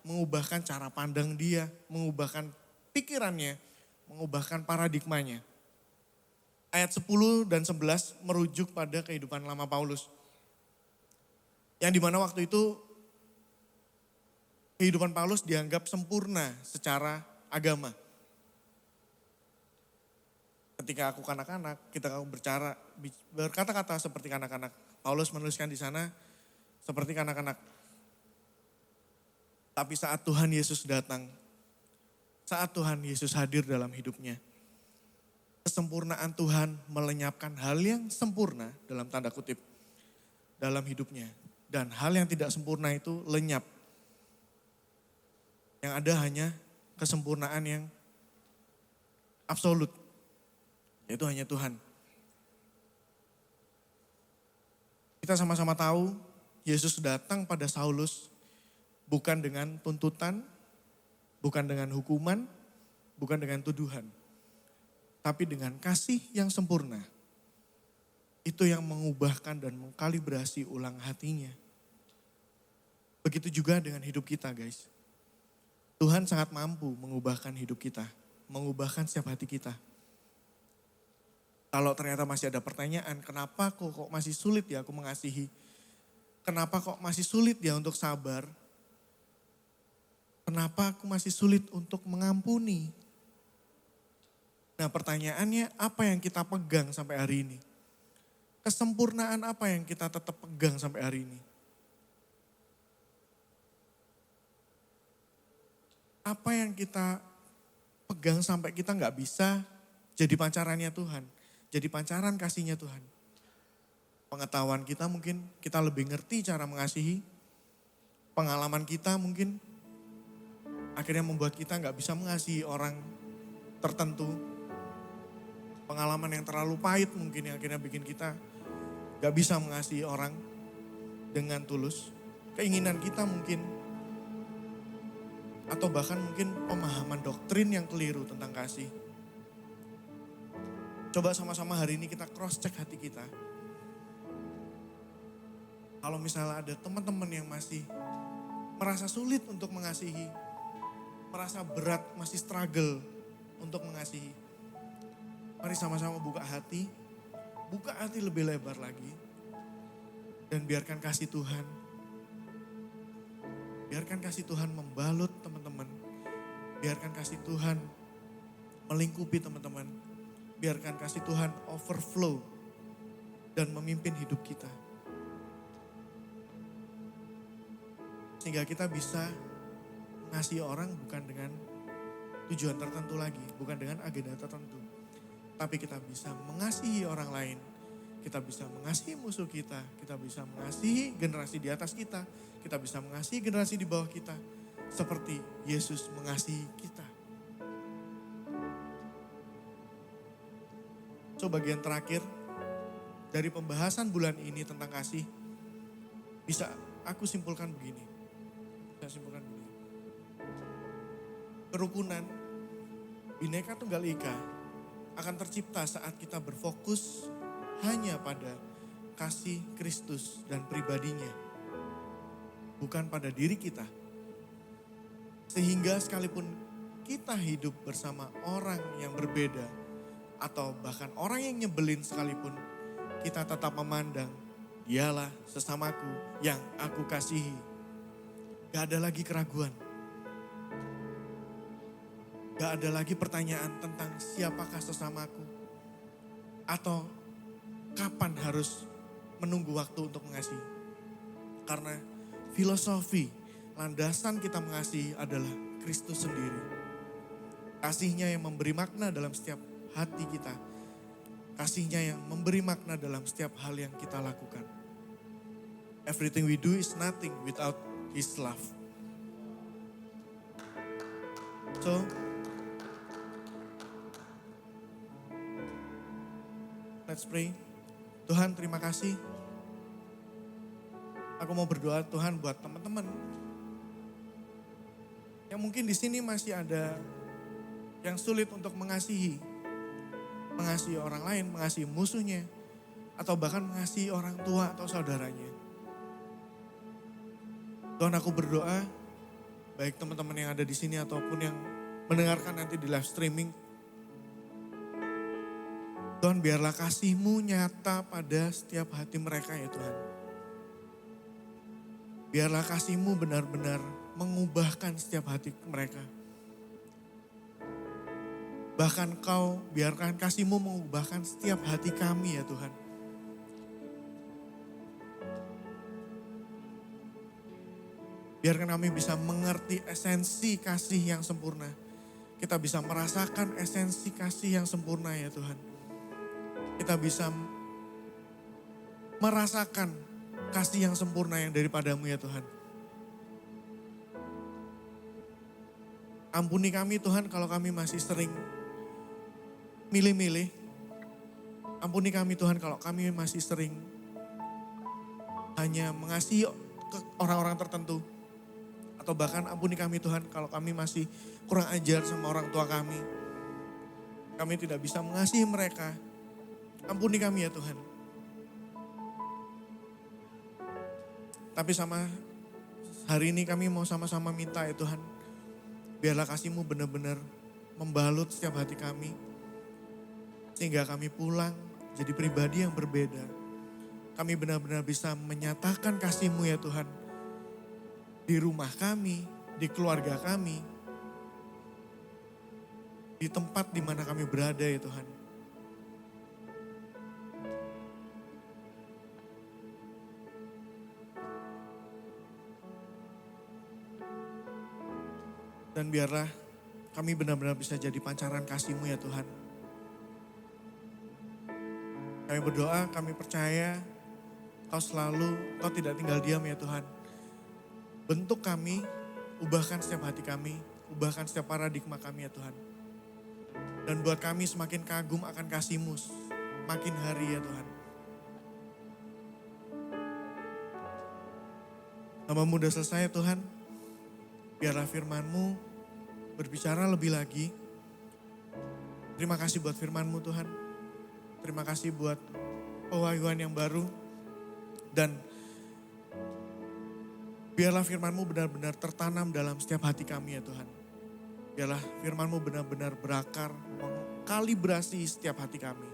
Mengubahkan cara pandang dia, mengubahkan pikirannya, mengubahkan paradigmanya. Ayat 10 dan 11 merujuk pada kehidupan lama Paulus. Yang dimana waktu itu kehidupan Paulus dianggap sempurna secara agama. Ketika aku kanak-kanak, kita berkata-kata seperti kanak-kanak. Paulus menuliskan di sana seperti kanak-kanak. Tapi saat Tuhan Yesus datang, saat Tuhan Yesus hadir dalam hidupnya, kesempurnaan Tuhan melenyapkan hal yang sempurna dalam tanda kutip dalam hidupnya. Dan hal yang tidak sempurna itu lenyap. Yang ada hanya kesempurnaan yang absolut, yaitu hanya Tuhan. Kita sama-sama tahu Yesus datang pada Saulus bukan dengan tuntutan, bukan dengan hukuman, bukan dengan tuduhan. Tapi dengan kasih yang sempurna. Itu yang mengubahkan dan mengkalibrasi ulang hatinya. Begitu juga dengan hidup kita, guys. Tuhan sangat mampu mengubahkan hidup kita, mengubahkan setiap hati kita. Kalau ternyata masih ada pertanyaan, kenapa kok masih sulit ya aku mengasihi? Kenapa kok masih sulit ya untuk sabar? Kenapa aku masih sulit untuk mengampuni? Nah, pertanyaannya, apa yang kita pegang sampai hari ini? Kesempurnaan apa yang kita tetap pegang sampai hari ini? Apa yang kita pegang sampai kita nggak bisa jadi pancarannya Tuhan, jadi pancaran kasihnya Tuhan. Pengetahuan kita mungkin kita lebih ngerti cara mengasihi, pengalaman kita mungkin akhirnya membuat kita nggak bisa mengasihi orang tertentu. Pengalaman yang terlalu pahit mungkin yang akhirnya bikin kita nggak bisa mengasihi orang dengan tulus. Keinginan kita mungkin, atau bahkan mungkin pemahaman doktrin yang keliru tentang kasih. Coba sama-sama hari ini kita cross check hati kita. Kalau misalnya ada teman-teman yang masih merasa sulit untuk mengasihi, merasa berat, masih struggle untuk mengasihi. Mari sama-sama buka hati lebih lebar lagi. Dan biarkan kasih Tuhan, biarkan kasih Tuhan membalut teman-teman. Biarkan kasih Tuhan melingkupi teman-teman. Biarkan kasih Tuhan overflow dan memimpin hidup kita. Sehingga kita bisa ngasih orang bukan dengan tujuan tertentu lagi, bukan dengan agenda tertentu. Tapi kita bisa mengasihi orang lain, kita bisa mengasihi musuh kita bisa mengasihi generasi di atas kita bisa mengasihi generasi di bawah kita, seperti Yesus mengasihi kita. So bagian terakhir, dari pembahasan bulan ini tentang kasih, bisa aku simpulkan begini. Kerukunan, Bhinneka Tunggal Ika akan tercipta saat kita berfokus hanya pada kasih Kristus dan pribadinya. Bukan pada diri kita. Sehingga sekalipun kita hidup bersama orang yang berbeda atau bahkan orang yang nyebelin sekalipun, kita tetap memandang dialah sesamaku yang aku kasihi. Gak ada lagi keraguan. Gak ada lagi pertanyaan tentang siapakah sesamaku. Atau kapan harus menunggu waktu untuk mengasihi. Karena filosofi landasan kita mengasihi adalah Kristus sendiri. Kasihnya yang memberi makna dalam setiap hati kita. Kasihnya yang memberi makna dalam setiap hal yang kita lakukan. Everything we do is nothing without His love. So, let's pray. Tuhan, terima kasih. Aku mau berdoa Tuhan buat teman-teman yang mungkin di sini masih ada yang sulit untuk mengasihi orang lain, mengasihi musuhnya, atau bahkan mengasihi orang tua atau saudaranya. Tuhan, aku berdoa baik teman-teman yang ada di sini ataupun yang mendengarkan nanti di live streaming, Tuhan, biarlah kasih-Mu nyata pada setiap hati mereka ya Tuhan. Biarlah kasih-Mu benar-benar mengubahkan setiap hati mereka. Bahkan Kau biarkan kasih-Mu mengubahkan setiap hati kami ya Tuhan. Biarkan kami bisa mengerti esensi kasih yang sempurna. Kita bisa merasakan esensi kasih yang sempurna ya Tuhan. Kita bisa merasakan kasih yang sempurna yang daripada-Mu ya Tuhan. Ampuni kami Tuhan kalau kami masih sering milih-milih. Ampuni kami Tuhan kalau kami masih sering hanya mengasihi orang-orang tertentu. Atau bahkan ampuni kami Tuhan kalau kami masih kurang ajar sama orang tua kami. Kami tidak bisa mengasihi mereka. Ampuni kami ya Tuhan. Tapi sama hari ini kami mau sama-sama minta ya Tuhan. Biarlah kasih-Mu benar-benar membalut setiap hati kami. Sehingga kami pulang jadi pribadi yang berbeda. Kami benar-benar bisa menyatakan kasih-Mu ya Tuhan. Di rumah kami, di keluarga kami. Di tempat di mana kami berada ya Tuhan. Dan biarlah kami benar-benar bisa jadi pancaran kasih-Mu ya Tuhan. Kami berdoa, kami percaya Kau tidak tinggal diam ya Tuhan. Bentuk kami, ubahkan setiap hati kami, ubahkan setiap paradigma kami ya Tuhan. Dan buat kami semakin kagum akan kasih-Mu makin hari ya Tuhan. Nama-Mu udah selesai ya Tuhan. Biarlah firman-Mu berbicara lebih lagi. Terima kasih buat firman-Mu Tuhan. Terima kasih buat pewahyuan yang baru. Dan biarlah firman-Mu benar-benar tertanam dalam setiap hati kami ya Tuhan. Biarlah firman-Mu benar-benar berakar, mengkalibrasi setiap hati kami.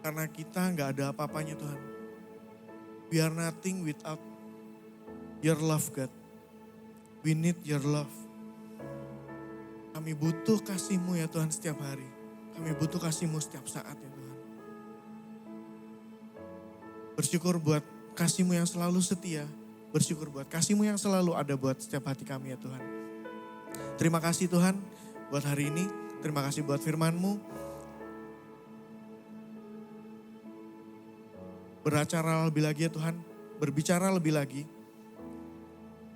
Karena kita gak ada apa-apanya Tuhan. We are nothing without Your love God. We need Your love. Kami butuh kasih-Mu ya Tuhan setiap hari. Kami butuh kasih-Mu setiap saat ya Tuhan. Bersyukur buat kasih-Mu yang selalu setia. Bersyukur buat kasih-Mu yang selalu ada buat setiap hati kami ya Tuhan. Terima kasih Tuhan buat hari ini. Terima kasih buat firman-Mu. Beracara lebih lagi ya Tuhan. Berbicara lebih lagi.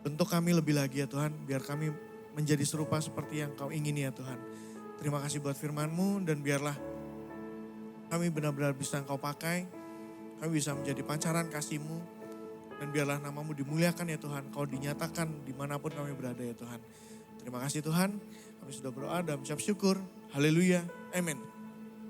Bentuk kami lebih lagi ya Tuhan, biar kami menjadi serupa seperti yang Kau ingini ya Tuhan. Terima kasih buat firman-Mu dan biarlah kami benar-benar bisa Engkau pakai. Kami bisa menjadi pancaran kasih-Mu. Dan biarlah nama-Mu dimuliakan ya Tuhan. Kau dinyatakan dimanapun kami berada ya Tuhan. Terima kasih Tuhan. Kami sudah berdoa dan mengucap syukur. Haleluya. Amin.